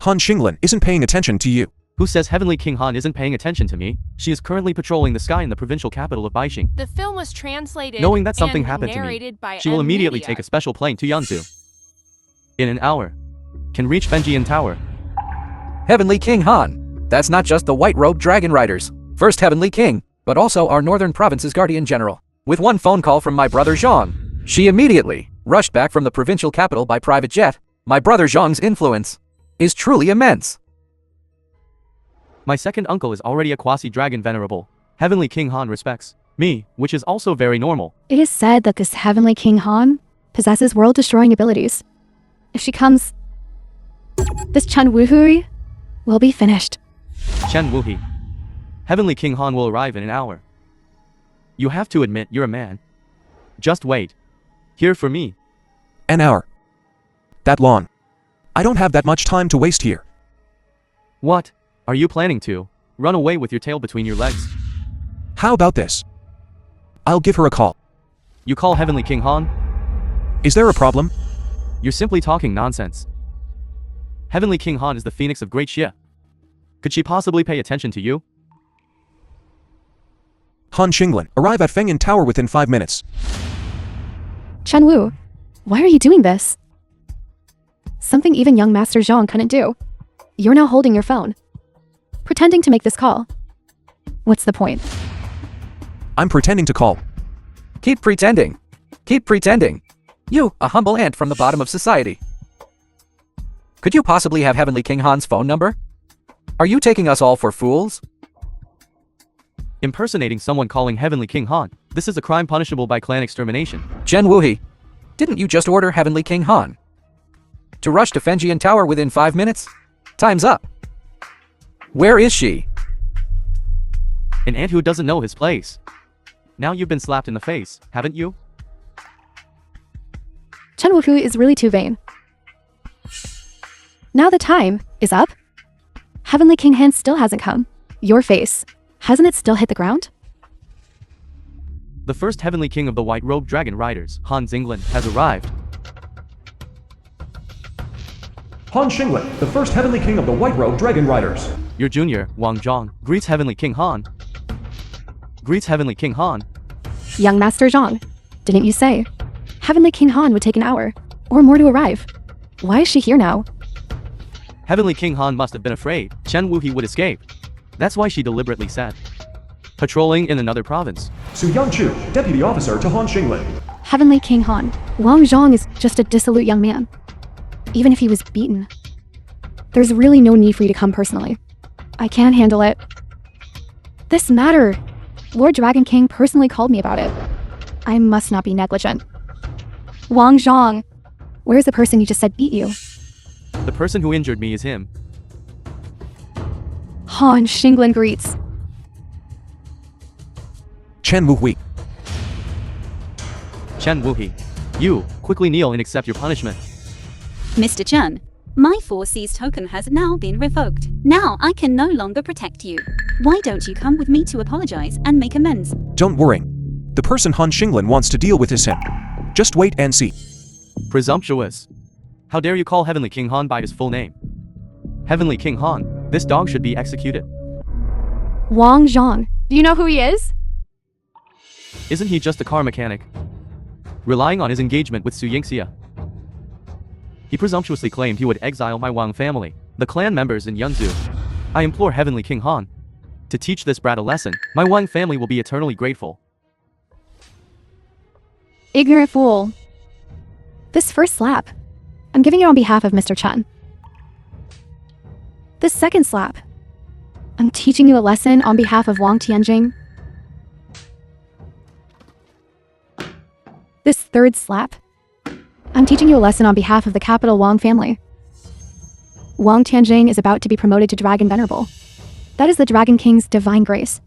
Han Xinglan isn't paying attention to you. Who says Heavenly King Han isn't paying attention to me? She is currently patrolling the sky in the provincial capital of Baixing. The film was translated Knowing that something and happened to me, narrated by she will immediately Media. take a special plane to Yunzu. In an hour, can reach Fenjian Tower. Heavenly King Han. That's not just the white-robed dragon riders. First Heavenly King, but also our northern province's guardian general. With one phone call from my brother Xiang, she immediately rushed back from the provincial capital by private jet. My brother Xiang's influence is truly immense. My second uncle is already a quasi-dragon venerable. Heavenly King Han respects me, which is also very normal. It is said that this Heavenly King Han possesses world-destroying abilities. If she comes, this Chen Wuhui will be finished. Chen Wuhi. Heavenly King Han will arrive in an hour. You have to admit you're a man. Just wait. Here for me. An hour. That long. I don't have that much time to waste here. What? Are you planning to run away with your tail between your legs? How about this? I'll give her a call. You call Heavenly King Han? Is there a problem? You're simply talking nonsense. Heavenly King Han is the phoenix of Great Xia. Could she possibly pay attention to you? Han Xinglan, arrive at Fengyan Tower within 5 minutes. Chen Wu, why are you doing this? Something even young Master Zhang couldn't do. You're now holding your phone, pretending to make this call. What's the point? I'm pretending to call. Keep pretending. Keep pretending. You, a humble ant from the bottom of society. Could you possibly have Heavenly King Han's phone number? Are you taking us all for fools? Impersonating someone calling Heavenly King Han. This is a crime punishable by clan extermination. Chen Wuhi, didn't you just order Heavenly King Han to rush to Fenjian Tower within 5 minutes? Time's up. Where is she? An ant who doesn't know his place. Now you've been slapped in the face, haven't you? Chen Wuhu is really too vain. Now the time is up. Heavenly King Han still hasn't come. Your face, hasn't it still hit the ground? The first Heavenly King of the White-Robed Dragon Riders, Han Xinglan, has arrived. Han Xinglan, the first Heavenly King of the White-Robed Dragon Riders. Your junior, Wang Xiang, greets Heavenly King Han. Greets Heavenly King Han. Young Master Zhang, didn't you say Heavenly King Han would take an hour or more to arrive? Why is she here now? Heavenly King Han must have been afraid Chen Wuhi would escape. That's why she deliberately said, patrolling in another province. Su Yangchu, Deputy Officer to Han Xinglan. Heavenly King Han, Wang Xiang is just a dissolute young man. Even if he was beaten, there's really no need for you to come personally. I can't handle it. This matter. Lord Dragon King personally called me about it. I must not be negligent. Wang Xiang, where's the person you just said beat you? The person who injured me is him. Han Xinglan greets. Chen Wuhui. Chen Wuhi. You, quickly kneel and accept your punishment. Mr. Chen, my 4C's token has now been revoked. Now I can no longer protect you. Why don't you come with me to apologize and make amends? Don't worry. The person Han Xinglan wants to deal with is him. Just wait and see. Presumptuous. How dare you call Heavenly King Han by his full name? Heavenly King Han, this dog should be executed. Wang Xiang, Do you know who he is? Isn't he just a car mechanic? Relying on his engagement with Su Yingxia. He presumptuously claimed he would exile my Wang family, the clan members in Yunzu. I implore Heavenly King Han to teach this brat a lesson. My Wang family will be eternally grateful. Ignorant fool. This first slap, I'm giving it on behalf of Mr. Chun. This second slap, I'm teaching you a lesson on behalf of Wang Tianjing. This third slap, I'm teaching you a lesson on behalf of the capital Wang family. Wang Tianjing is about to be promoted to Dragon Venerable. That is the Dragon King's divine grace.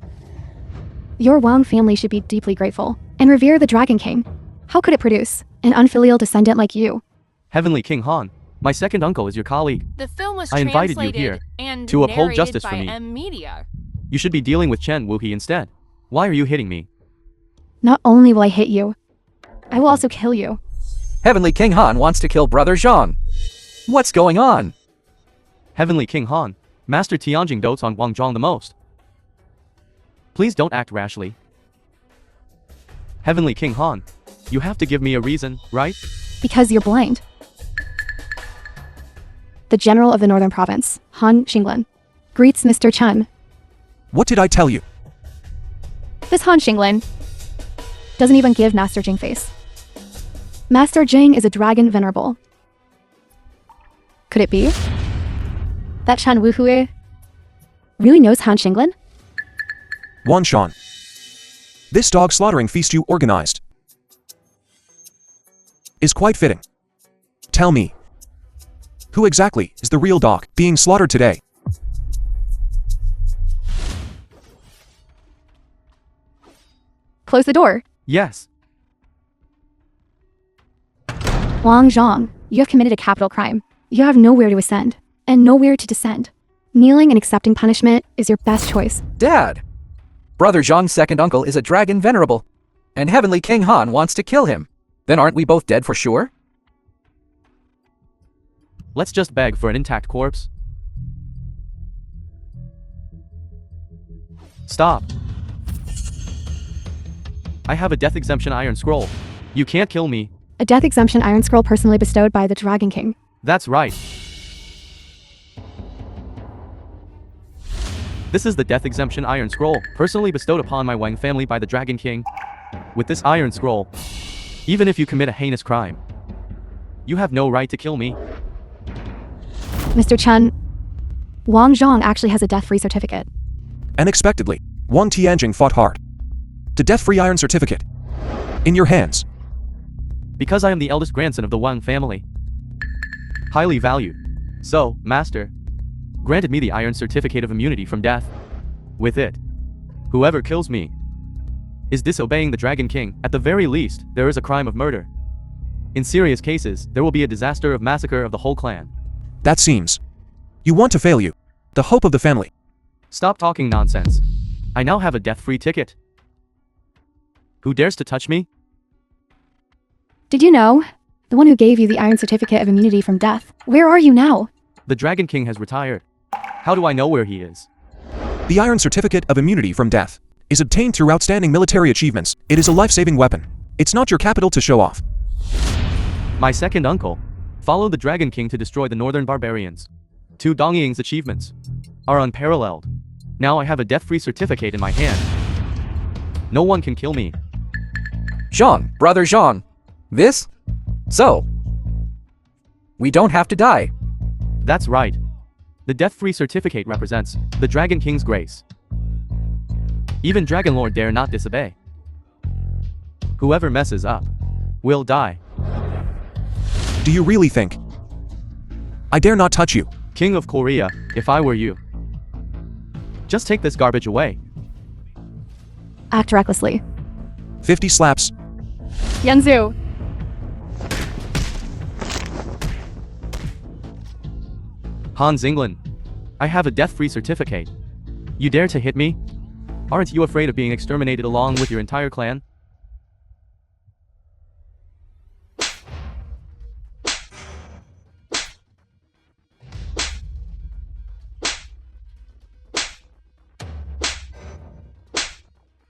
Your Wang family should be deeply grateful and revere the Dragon King. How could it produce an unfilial descendant like you? Heavenly King Han, my second uncle is your colleague. The film was I invited you translated here and to uphold narrated justice by for me. M Media. You should be dealing with Chen Wuhe instead. Why are you hitting me? Not only will I hit you, I will also kill you. Heavenly King Han wants to kill Brother Zhang. What's going on? Heavenly King Han, Master Tianjing dotes on Wang Zhang the most. Please don't act rashly. Heavenly King Han, you have to give me a reason, right? Because you're blind. The general of the northern province, Han Xinglan, greets Mr. Chun. What did I tell you? This Han Xinglan doesn't even give Master Jing face. Master Jing is a dragon venerable. Could it be that Chen Wuhui really knows Han Xinglan? Wang Xiang. This dog slaughtering feast you organized is quite fitting. Tell me, who exactly is the real dog being slaughtered today? Close the door. Yes. Wang Zhang, you have committed a capital crime. You have nowhere to ascend and nowhere to descend. Kneeling and accepting punishment is your best choice. Dad! Brother Zhang's second uncle is a dragon venerable, and Heavenly King Han wants to kill him. Then aren't we both dead for sure? Let's just beg for an intact corpse. Stop. I have a death exemption iron scroll. You can't kill me. A death exemption iron scroll personally bestowed by the Dragon King. That's right. This is the death exemption iron scroll, personally bestowed upon my Wang family by the Dragon King. With this iron scroll, even if you commit a heinous crime, you have no right to kill me. Mr. Chun, Wang Zhang actually has a death-free certificate. Unexpectedly, Wang Tianjing fought hard. The death-free iron certificate. In your hands. Because I am the eldest grandson of the Wang family. Highly valued. So, Master, granted me the iron certificate of immunity from death. With it, whoever kills me is disobeying the Dragon King. At the very least, there is a crime of murder. In serious cases, there will be a disaster of massacre of the whole clan. That seems. You want to fail you. The hope of the family. Stop talking nonsense. I now have a death-free ticket. Who dares to touch me? Did you know? The one who gave you the iron certificate of immunity from death. Where are you now? The Dragon King has retired. How do I know where he is? The iron certificate of immunity from death is obtained through outstanding military achievements. It is a life-saving weapon. It's not your capital to show off. My second uncle followed the Dragon King to destroy the northern barbarians. Tu Dongying's achievements are unparalleled. Now I have a death-free certificate in my hand. No one can kill me. Zhang, Brother Zhang. This? So, we don't have to die. That's right. The death-free certificate represents the Dragon King's grace. Even Dragon Lord dare not disobey. Whoever messes up will die. Do you really think I dare not touch you? King of Korea, if I were you, just take this garbage away. Act recklessly. 50 slaps. Yanzu. Hans England, I have a death-free certificate. You dare to hit me? Aren't you afraid of being exterminated along with your entire clan?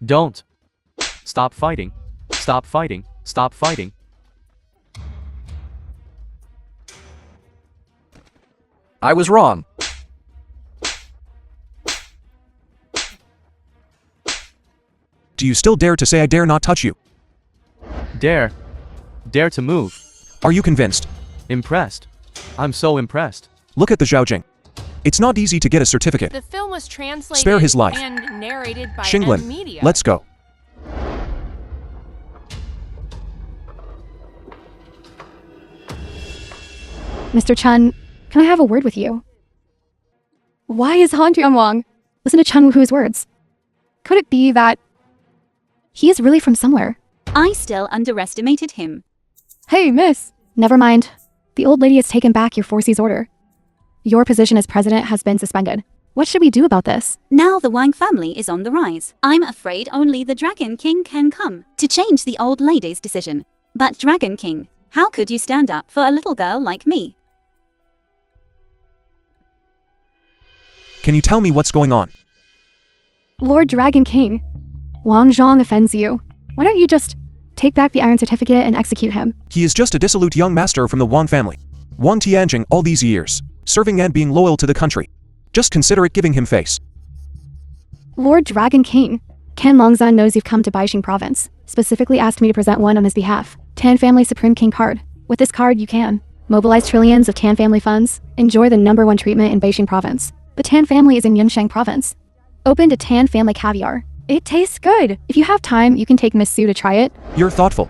Don't. Stop fighting. Stop fighting. Stop fighting. I was wrong. Do you still dare to say I dare not touch you? Dare. Dare to move. Are you convinced? Impressed. I'm so impressed. Look at the Zhaojing. It's not easy to get a certificate. The film was translated Spare his life. and narrated by Xinglan, Media. let's go. Mr. Chen, can I have a word with you? Why is Han Wang? Listen to Chen Wuhu's words. Could it be that he is really from somewhere? I still underestimated him. Hey, miss. Never mind. The old lady has taken back your 4C's order. Your position as president has been suspended. What should we do about this? Now the Wang family is on the rise. I'm afraid only the Dragon King can come to change the old lady's decision. But Dragon King, how could you stand up for a little girl like me? Can you tell me what's going on? Lord Dragon King, Wang Xiang offends you. Why don't you just take back the iron certificate and execute him? He is just a dissolute young master from the Wang family. Wang Tianjing all these years, serving and being loyal to the country. Just consider it giving him face. Lord Dragon King, Ken Longzhan knows you've come to Baixing province. Specifically asked me to present one on his behalf. Tan Family Supreme King card. With this card you can mobilize trillions of Tan family funds, enjoy the #1 treatment in Baixing province. The Tan family is in Yunsheng province. Open to Tan Family Caviar. It tastes good. If you have time, you can take Miss Sue to try it. You're thoughtful.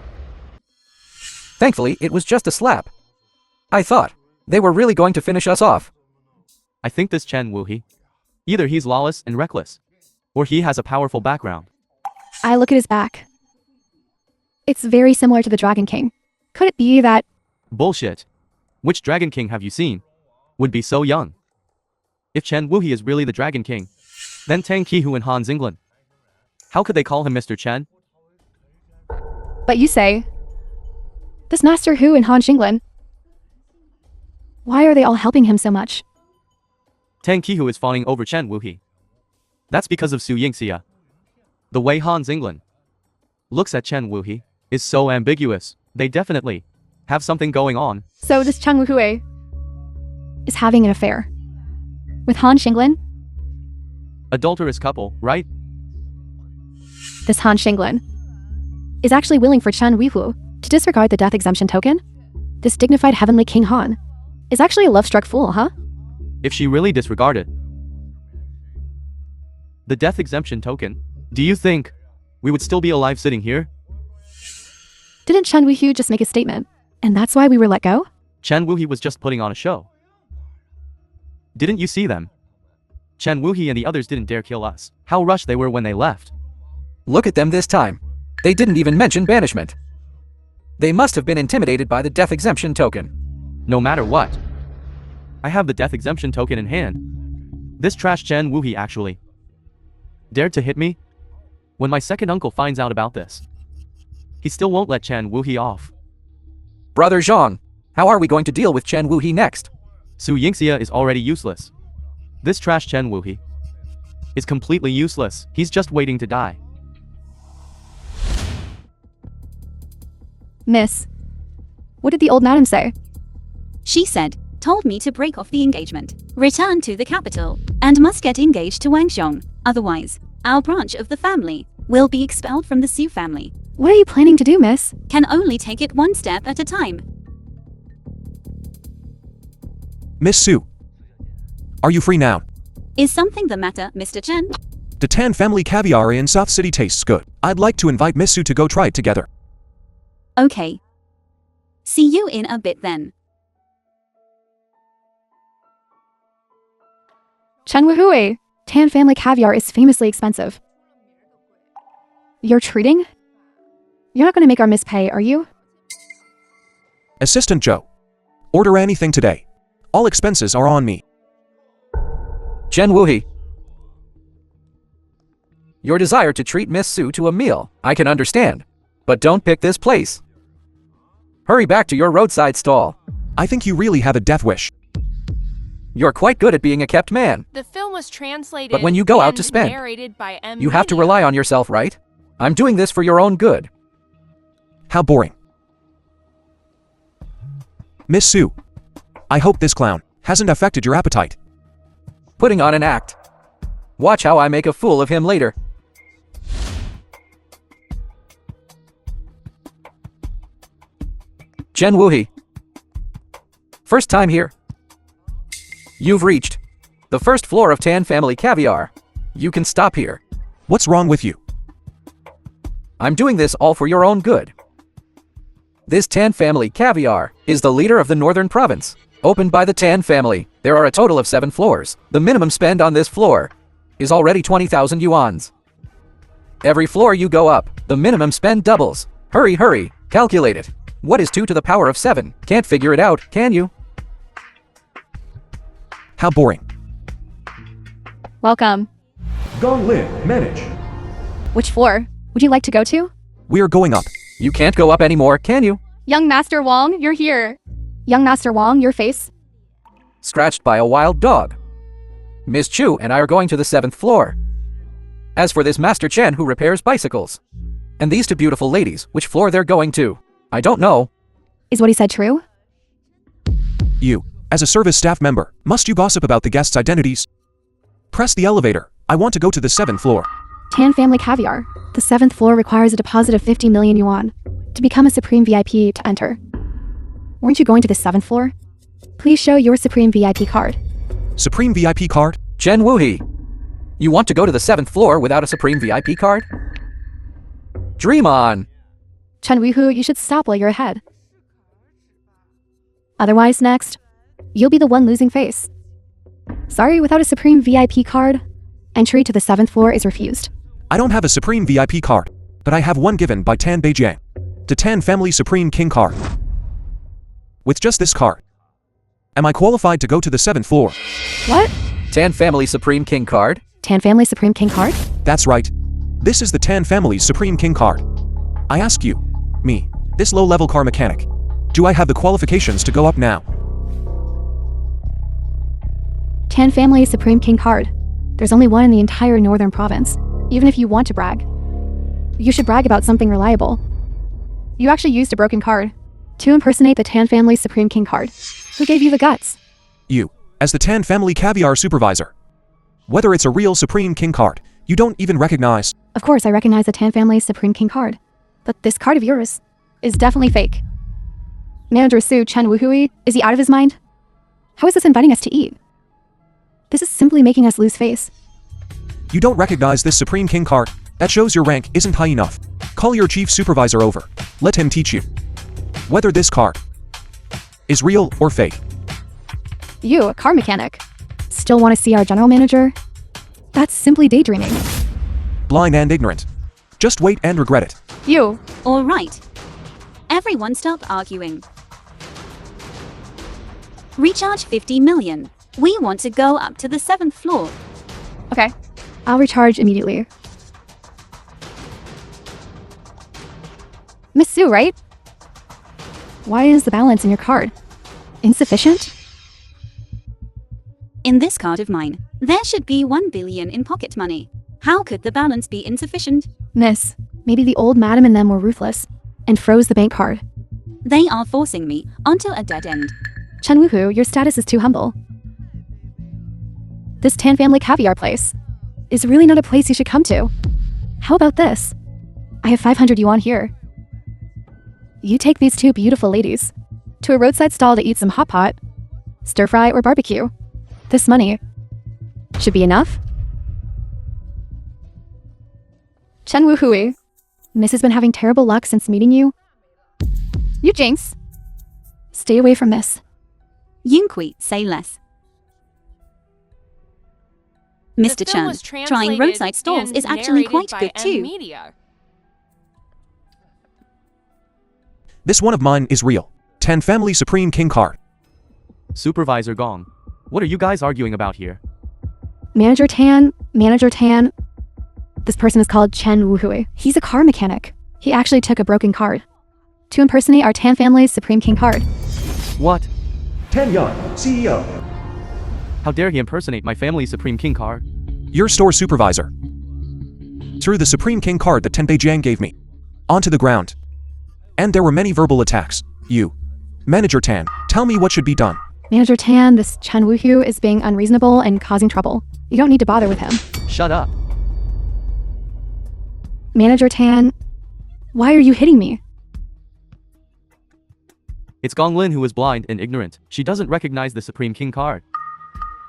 Thankfully, it was just a slap. I thought they were really going to finish us off. I think this Chen Wuhi. Either he's lawless and reckless, or he has a powerful background. I look at his back. It's very similar to the Dragon King. Could it be that... Bullshit. Which Dragon King have you seen? Would be so young. If Chen Wuhi is really the Dragon King, then Tang Qihu and Han Xinglan. How could they call him Mr. Chen? But you say... This Master Hu and Han Xinglan... Why are they all helping him so much? Tang Qihu is fawning over Chen Wuhi. That's because of Su Yingxia. The way Han Xinglan looks at Chen Wuhi is so ambiguous. They definitely have something going on. So this Cheng Wuhui is having an affair with Han Xinglan? Adulterous couple, right? This Han Xinglan is actually willing for Chen Wuhu to disregard the death exemption token? This dignified heavenly King Han is actually a love-struck fool, huh? If she really disregarded the death exemption token, do you think we would still be alive sitting here? Didn't Chen Wuhu just make a statement, and that's why we were let go? Chen Wuhi was just putting on a show. Didn't you see them? Chen Wuhi and the others didn't dare kill us. How rushed they were when they left. Look at them this time. They didn't even mention banishment. They must have been intimidated by the death exemption token. No matter what, I have the death exemption token in hand. This trash Chen Wuhi actually dared to hit me? When my second uncle finds out about this, he still won't let Chen Wuhi off. Brother Zhang, how are we going to deal with Chen Wuhi next? Su Yingxia is already useless. This trash Chen Wuhi is completely useless. He's just waiting to die. Miss, what did the old madam say? She told me to break off the engagement, return to the capital, and must get engaged to Wang Xiang. Otherwise, our branch of the family will be expelled from the Su family. What are you planning to do, miss? Can only take it one step at a time. Miss Sue, are you free now? Is something the matter, Mr. Chen? The Tan family caviar in South City tastes good. I'd like to invite Miss Sue to go try it together. Okay. See you in a bit then. Chen Wuhui, Tan family caviar is famously expensive. You're treating? You're not going to make our miss pay, are you? Assistant Joe, order anything today. All expenses are on me. Chen Wuhi. Your desire to treat Miss Sue to a meal, I can understand. But don't pick this place. Hurry back to your roadside stall. I think you really have a death wish. You're quite good at being a kept man. The film was translated But when you go out and to spend, narrated by You have to rely on yourself, right? I'm doing this for your own good. How boring. Miss Sue. I hope this clown hasn't affected your appetite. Putting on an act. Watch how I make a fool of him later. Chen Wuhi. First time here. You've reached the first floor of Tan Family Caviar. You can stop here. What's wrong with you? I'm doing this all for your own good. This Tan Family Caviar is the leader of the Northern Province. Opened by the Tan family, there are a total of 7 floors. The minimum spend on this floor is already 20,000 yuans. Every floor you go up, the minimum spend doubles. Hurry, hurry, calculate it. What is 2 to the power of 7? Can't figure it out, can you? How boring. Welcome. Gong Lin, manage. Which floor would you like to go to? We're going up. You can't go up anymore, can you? Young Master Wang, you're here. Young Master Wang, your face. Scratched by a wild dog. Miss Chu and I are going to the 7th floor. As for this Master Chen who repairs bicycles. And these 2 beautiful ladies, which floor they're going to? I don't know. Is what he said true? You, as a service staff member, must you gossip about the guests' identities? Press the elevator. I want to go to the 7th floor. Tan Family Caviar. The 7th floor requires a deposit of 50 million yuan to become a Supreme VIP to enter. Weren't you going to the 7th floor? Please show your Supreme VIP card. Supreme VIP card? Chen Wuhi. You want to go to the 7th floor without a Supreme VIP card? Dream on. Chen Wuhu, you should stop while you're ahead. Otherwise, next, you'll be the one losing face. Sorry, without a Supreme VIP card, entry to the 7th floor is refused. I don't have a Supreme VIP card, but I have one given by Tan Beijiang. The Tan Family Supreme King card. With just this card, am I qualified to go to the 7th floor? What? Tan Family Supreme King card? Tan Family Supreme King card? That's right. This is the Tan Family's Supreme King card. I ask you, me, this low-level car mechanic, do I have the qualifications to go up now? Tan Family Supreme King card. There's only one in the entire Northern Province. Even if you want to brag, you should brag about something reliable. You actually used a broken card to impersonate the Tan Family Supreme King card. Who gave you the guts? You, as the Tan Family Caviar supervisor. Whether it's a real Supreme King card, you don't even recognize. Of course, I recognize the Tan Family Supreme King card. But this card of yours is definitely fake. Manager Su Chen Wuhui, is he out of his mind? How is this inviting us to eat? This is simply making us lose face. You don't recognize this Supreme King card? That shows your rank isn't high enough. Call your chief supervisor over. Let him teach you whether this card is real or fake. You, a car mechanic, still want to see our general manager? That's simply daydreaming. Blind and ignorant. Just wait and regret it. You. All right. Everyone stop arguing. Recharge 50 million. We want to go up to the 7th floor. Okay. I'll recharge immediately. Miss Sue, right? Why is the balance in your card insufficient? In this card of mine, there should be 1 billion in pocket money. How could the balance be insufficient? Miss, maybe the old madam and them were ruthless and froze the bank card. They are forcing me onto a dead end. Chen Wuhu, your status is too humble. This Tan Family Caviar place is really not a place you should come to. How about this? I have 500 yuan here. You take these 2 beautiful ladies to a roadside stall to eat some hot pot, stir fry, or barbecue. This money should be enough. Chen Wuhui, Miss has been having terrible luck since meeting you. You jinx. Stay away from Miss. Yunqui, say less. Mr. The film Chen, was trying translated roadside stalls and is actually narrated quite by good too. Media. This one of mine is real. Tan Family Supreme King card. Supervisor Gong. What are you guys arguing about here? Manager Tan. This person is called Chen Wuhui. He's a car mechanic. He actually took a broken card to impersonate our Tan Family's Supreme King card. What? Tan Yan, CEO. How dare he impersonate my family's Supreme King card? Your store supervisor. Threw the Supreme King card that Tenbei Jiang gave me onto the ground. And there were many verbal attacks. You, Manager Tan, tell me what should be done. Manager Tan, this Chen Wuhu is being unreasonable and causing trouble. You don't need to bother with him. Shut up. Manager Tan, why are you hitting me? It's Gong Lin who is blind and ignorant. She doesn't recognize the Supreme King card.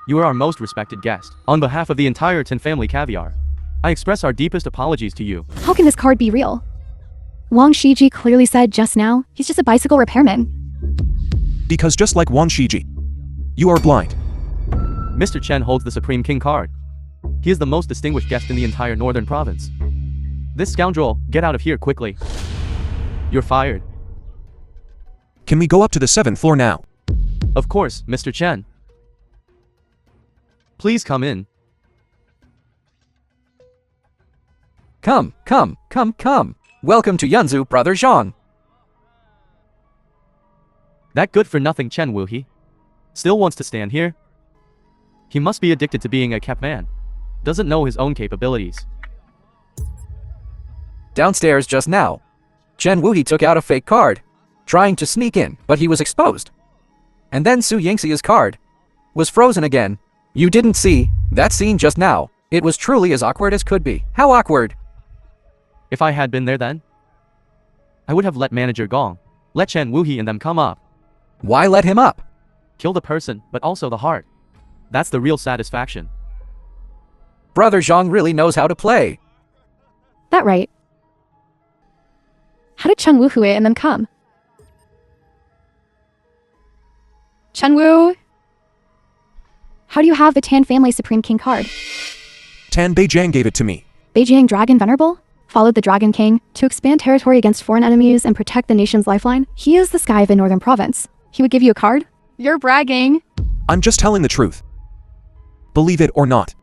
You are our most respected guest. On behalf of the entire Ten family Caviar, I express our deepest apologies to you. How can this card be real? Wang Shiji clearly said just now, he's just a bicycle repairman. Because just like Wang Shiji, you are blind. Mr. Chen holds the Supreme King card. He is the most distinguished guest in the entire northern province. This scoundrel, get out of here quickly. You're fired. Can we go up to the 7th floor now? Of course, Mr. Chen. Please come in. Come. Welcome to Yunzu, Brother Zhang. That good-for-nothing Chen Wuhi still wants to stand here? He must be addicted to being a kept man. Doesn't know his own capabilities. Downstairs just now, Chen Wuhi took out a fake card, trying to sneak in, but he was exposed. And then Su Yingxia's card was frozen again. You didn't see that scene just now. It was truly as awkward as could be. How awkward? If I had been there then, I would have let Manager Gong, let Chen Wuhi and them come up. Why let him up? Kill the person, but also the heart. That's the real satisfaction. Brother Zhang really knows how to play. That right. How did Chen Wuhu and them come? Chen Wu, how do you have the Tan family Supreme King card? Tenbei Jiang gave it to me. Beijing Dragon Venerable followed the Dragon King to expand territory against foreign enemies and protect the nation's lifeline. He is the sky of the northern province. He would give you a card? You're bragging. I'm just telling the truth. Believe it or not.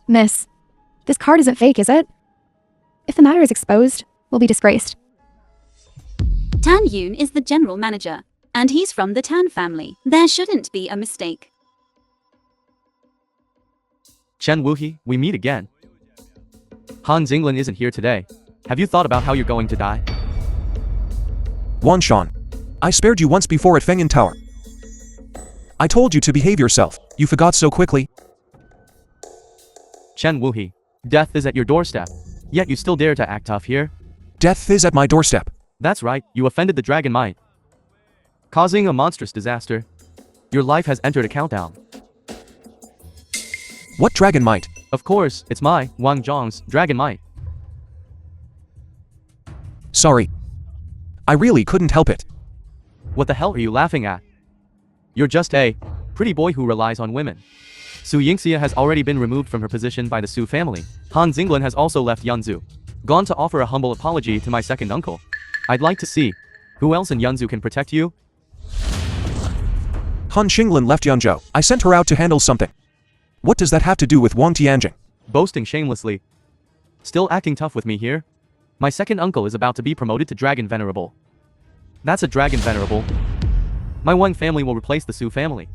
Miss, this card isn't fake, is it? If the matter is exposed, we'll be disgraced. Tan Yun is the general manager, and he's from the Tan family. There shouldn't be a mistake. Chen Wuhi, we meet again. Han Xinglan isn't here today. Have you thought about how you're going to die? Wan Shan, I spared you once before at Fengyan Tower. I told you to behave yourself. You forgot so quickly. Chen Wuhi, death is at your doorstep. Yet you still dare to act tough here? Death is at my doorstep. That's right, you offended the Dragon Might, causing a monstrous disaster. Your life has entered a countdown. What Dragon Might? Of course, it's my, Wang Zhang's, Dragon Might. Sorry. I really couldn't help it. What the hell are you laughing at? You're just a pretty boy who relies on women. Su Yingxia has already been removed from her position by the Su family. Han Xinglan has also left Yunzu, gone to offer a humble apology to my second uncle. I'd like to see who else in Yunzu can protect you? Han Xinglan left Yunzhou. I sent her out to handle something. What does that have to do with Wang Tianjing? Boasting shamelessly. Still acting tough with me here? My second uncle is about to be promoted to Dragon Venerable. That's a Dragon Venerable. My Wang family will replace the Su family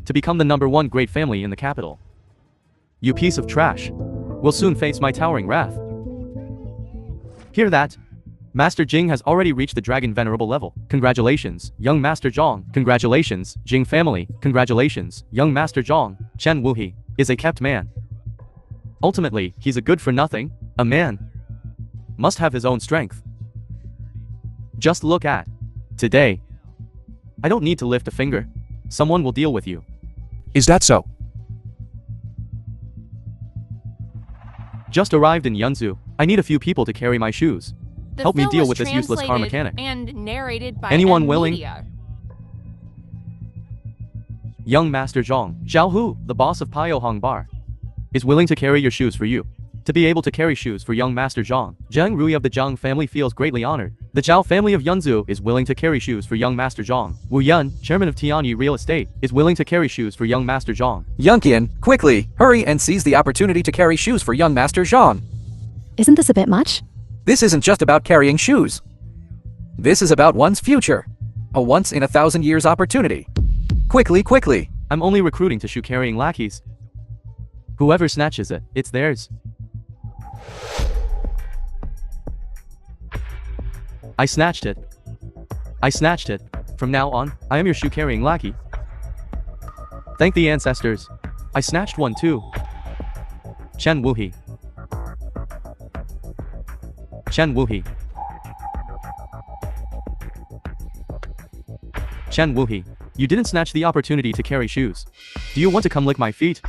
to become the #1 great family in the capital. You piece of trash will soon face my towering wrath. Hear that? Master Jing has already reached the Dragon Venerable level. Congratulations, young Master Zhang. Congratulations, Jing family. Congratulations, young Master Zhang. Chen Wuhi is a kept man. Ultimately, he's a good-for-nothing. A man must have his own strength. Just look at today. I don't need to lift a finger. Someone will deal with you. Is that so? Just arrived in Yunzu. I need a few people to carry my shoes. The Help me film deal was with this useless car translated mechanic. And narrated by Anyone willing? Media. Young Master Zhang, Xiaohu, the boss of Piohong Bar, is willing to carry your shoes for you. To be able to carry shoes for young Master Zhang, Zhang Rui of the Zhang family feels greatly honored. The Zhao family of Yunzu is willing to carry shoes for young Master Zhang. Wu Yun, chairman of Tianyi Real Estate, is willing to carry shoes for young Master Zhang. Yunqian, quickly, hurry and seize the opportunity to carry shoes for young Master Zhang. Isn't this a bit much? This isn't just about carrying shoes. This is about one's future. A once-in-a-thousand-years opportunity. Quickly, quickly! I'm only recruiting to shoe carrying lackeys. Whoever snatches it, it's theirs. I snatched it. I snatched it. From now on, I am your shoe carrying lackey. Thank the ancestors. I snatched one too. Chen Wuhi. Chen Wuhi. Chen Wuhi. You didn't snatch the opportunity to carry shoes. Do you want to come lick my feet?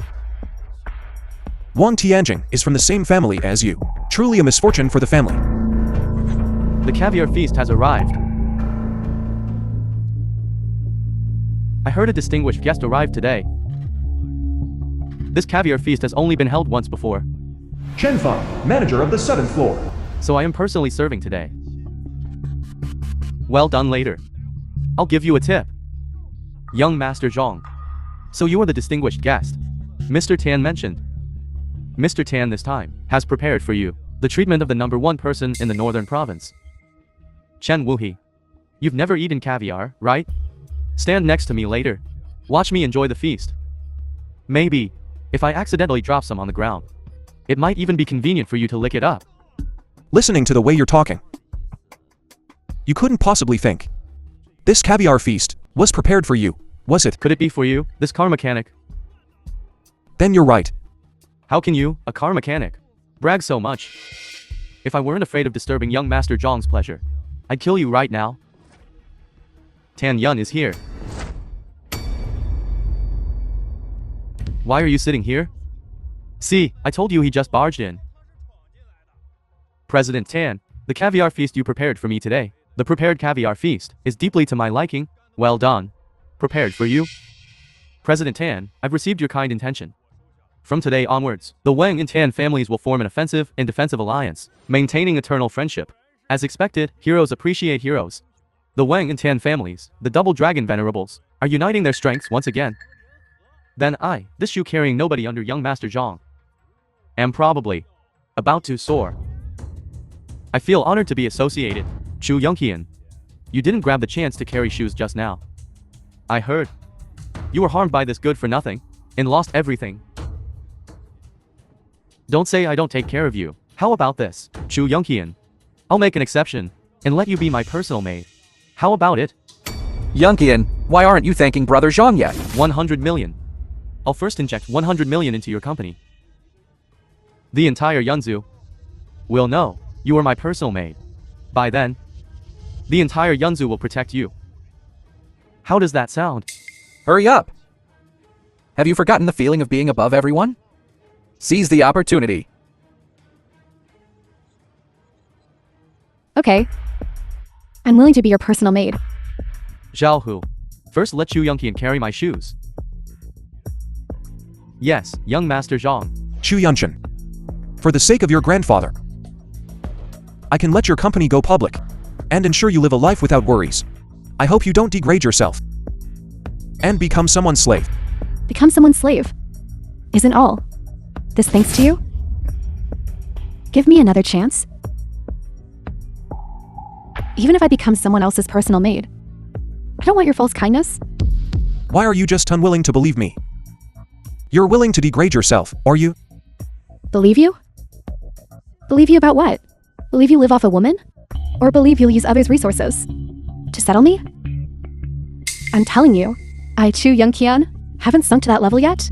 Wang Xiang is from the same family as you. Truly a misfortune for the family. The caviar feast has arrived. I heard a distinguished guest arrived today. This caviar feast has only been held once before, Chen Feng, manager of the 7th floor. so I am personally serving today. Well done later. I'll give you a tip. Young Master Zhang. So you are the distinguished guest Mr. Tan mentioned. Mr. Tan this time has prepared for you the treatment of the #1 person in the northern province. Chen Wuhi. You've never eaten caviar, right? Stand next to me later. Watch me enjoy the feast. Maybe, if I accidentally drop some on the ground, it might even be convenient for you to lick it up. Listening to the way you're talking, you couldn't possibly think this caviar feast was prepared for you, was it? Could it be for you, this car mechanic? Then you're right. How can you, a car mechanic, brag so much? If I weren't afraid of disturbing young Master Zhang's pleasure, I'd kill you right now. Tan Yun is here. Why are you sitting here? See, I told you he just barged in. President Tan, the caviar feast you prepared for me today, the prepared caviar feast, is deeply to my liking. Well done. Prepared for you. President Tan, I've received your kind intention. From today onwards, the Wang and Tan families will form an offensive and defensive alliance, maintaining eternal friendship. As expected, heroes appreciate heroes. The Wang and Tan families, the double dragon venerables, are uniting their strengths once again. Then I, this shoe-carrying nobody under young Master Zhang, am probably about to soar. I feel honored to be associated. Chu Yongqian, you didn't grab the chance to carry shoes just now. I heard. You were harmed by this good-for-nothing, and lost everything. Don't say I don't take care of you. How about this, Chu Yongqian? I'll make an exception, and let you be my personal maid. How about it? Yongqian, why aren't you thanking Brother Zhang yet? 100 million. I'll first inject 100 million into your company. The entire Yunzu will know you are my personal maid. By then, the entire Yunzu will protect you. How does that sound? Hurry up! Have you forgotten the feeling of being above everyone? Seize the opportunity. Okay. I'm willing to be your personal maid. Zhao Hu, first let Chu Yongqian carry my shoes. Yes, young Master Zhang. Chu Yunshin. For the sake of your grandfather, I can let your company go public and ensure you live a life without worries. I hope you don't degrade yourself and become someone's slave. Become someone's slave. Isn't all this thanks to you? Give me another chance. Even if I become someone else's personal maid, I don't want your false kindness. Why are you just unwilling to believe me? You're willing to degrade yourself, are you? Believe you? Believe you about what? Believe you live off a woman? Or believe you'll use others' resources to settle me? I'm telling you, I, Chu Yongqian, haven't sunk to that level yet.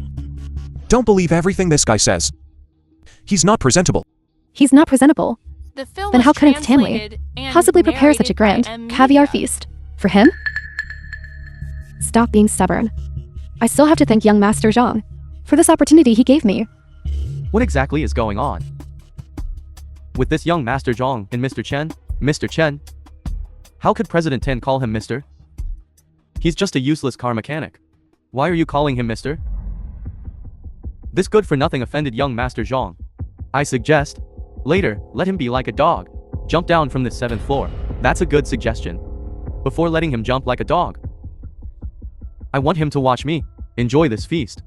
Don't believe everything this guy says. He's not presentable. He's not presentable. The film Then was how could his family translated and possibly prepare such a narrated grand by caviar Emilia. feast for him? Stop being stubborn. I still have to thank young Master Zhang for this opportunity he gave me. What exactly is going on? With this young Master Zhang and Mr. Chen? Mr. Chen? How could President Tan call him Mr.? He's just a useless car mechanic. Why are you calling him Mr.? This good-for-nothing offended young Master Zhang. I suggest, later, let him be like a dog. Jump down from this 7th floor. That's a good suggestion. Before letting him jump like a dog, I want him to watch me enjoy this feast.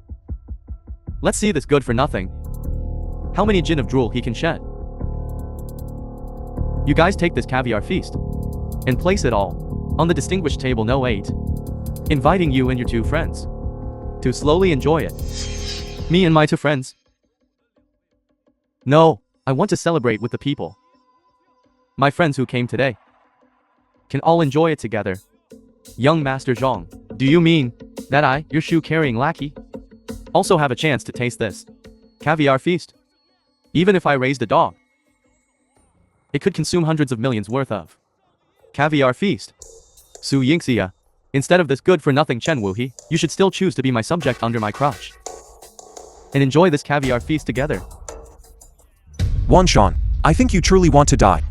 Let's see this good-for-nothing. How many gin of drool he can shed. You guys take this caviar feast and place it all on the distinguished table No. 8. inviting you and your two friends to slowly enjoy it. Me and my two friends. No, I want to celebrate with the people. My friends who came today can all enjoy it together. Young Master Zhang, do you mean that I, your shoe-carrying lackey, also have a chance to taste this caviar feast? Even if I raised a dog, it could consume hundreds of millions worth of caviar feast. Su Yingxia, instead of this good-for-nothing Chen Wuhi, you should still choose to be my subject under my crotch and enjoy this caviar feast together. Wang Xiang, I think you truly want to die.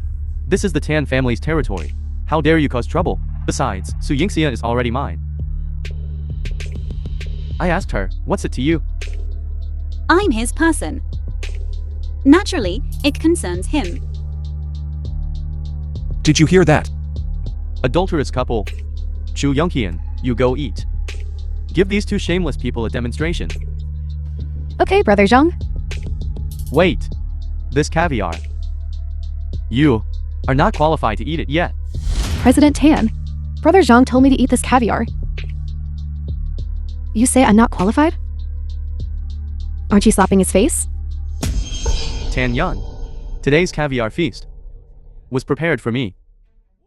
This is the Tan family's territory. How dare you cause trouble? Besides, Su Yingxia is already mine. I asked her, what's it to you? I'm his person. Naturally, it concerns him. Did you hear that? Adulterous couple. Chu Yongqian, you go eat. Give these two shameless people a demonstration. Okay, Brother Zhang. Wait. This caviar. You are not qualified to eat it yet. President Tan, Brother Zhang told me to eat this caviar. You say I'm not qualified? Aren't you slapping his face? Tan Yan, today's caviar feast was prepared for me.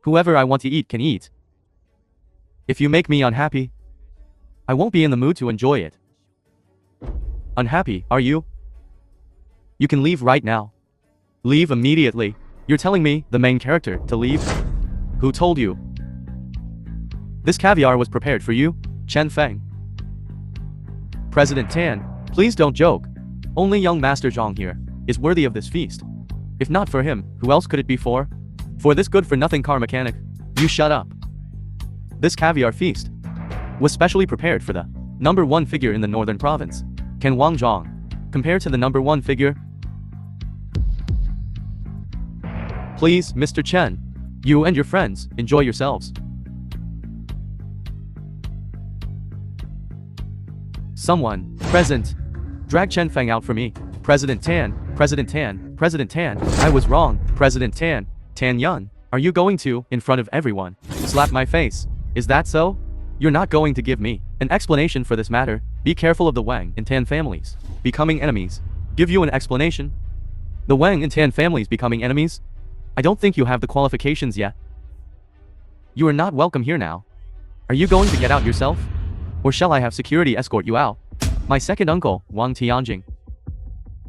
Whoever I want to eat can eat. If you make me unhappy, I won't be in the mood to enjoy it. Unhappy, are you? You can leave right now. Leave immediately. You're telling me, the main character, to leave? Who told you? This caviar was prepared for you, Chen Feng. President Tan, please don't joke. Only young Master Zhang here is worthy of this feast. If not for him, who else could it be for? For this good-for-nothing car mechanic? You shut up. This caviar feast was specially prepared for the #1 figure in the northern province. Can Wang Zhang compare to the #1 figure? Please, Mr. Chen, you and your friends, enjoy yourselves. Someone, present, drag Chen Feng out for me. President Tan, President Tan, President Tan, I was wrong. President Tan, Tan Yun, are you going to, in front of everyone, slap my face? Is that so? You're not going to give me an explanation for this matter. Be careful of the Wang and Tan families becoming enemies. Give you an explanation? The Wang and Tan families becoming enemies? I don't think you have the qualifications yet. You are not welcome here now. Are you going to get out yourself? Or shall I have security escort you out? My second uncle, Wang Tianjing,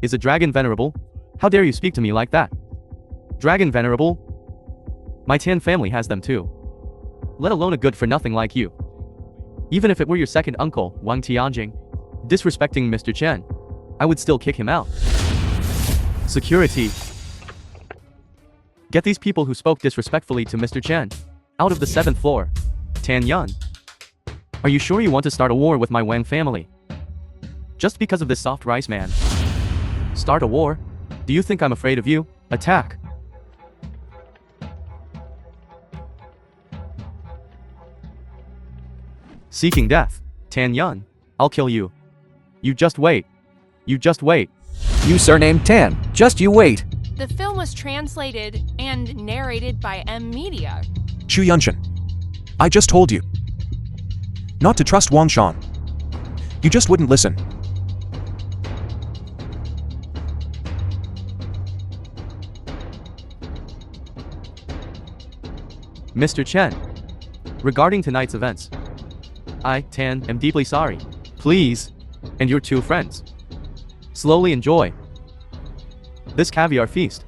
is a dragon venerable? How dare you speak to me like that? Dragon venerable? My Tan family has them too. Let alone a good-for-nothing like you. Even if it were your second uncle, Wang Tianjing, disrespecting Mr. Chen, I would still kick him out. Security. Get these people who spoke disrespectfully to Mr. Chen out of the 7th floor. Tan Yun. Are you sure you want to start a war with my Wang family? Just because of this soft rice man. Start a war? Do you think I'm afraid of you? Attack. Seeking death. Tan Yun. I'll kill you. You just wait. You just wait. You surnamed Tan. Just you wait. The film was translated and narrated by M Media. Chu Yunshin, I just told you not to trust Wang Xiang. You just wouldn't listen. Mr. Chen, regarding tonight's events, I, Tan, am deeply sorry. Please, and your two friends, slowly enjoy this caviar feast.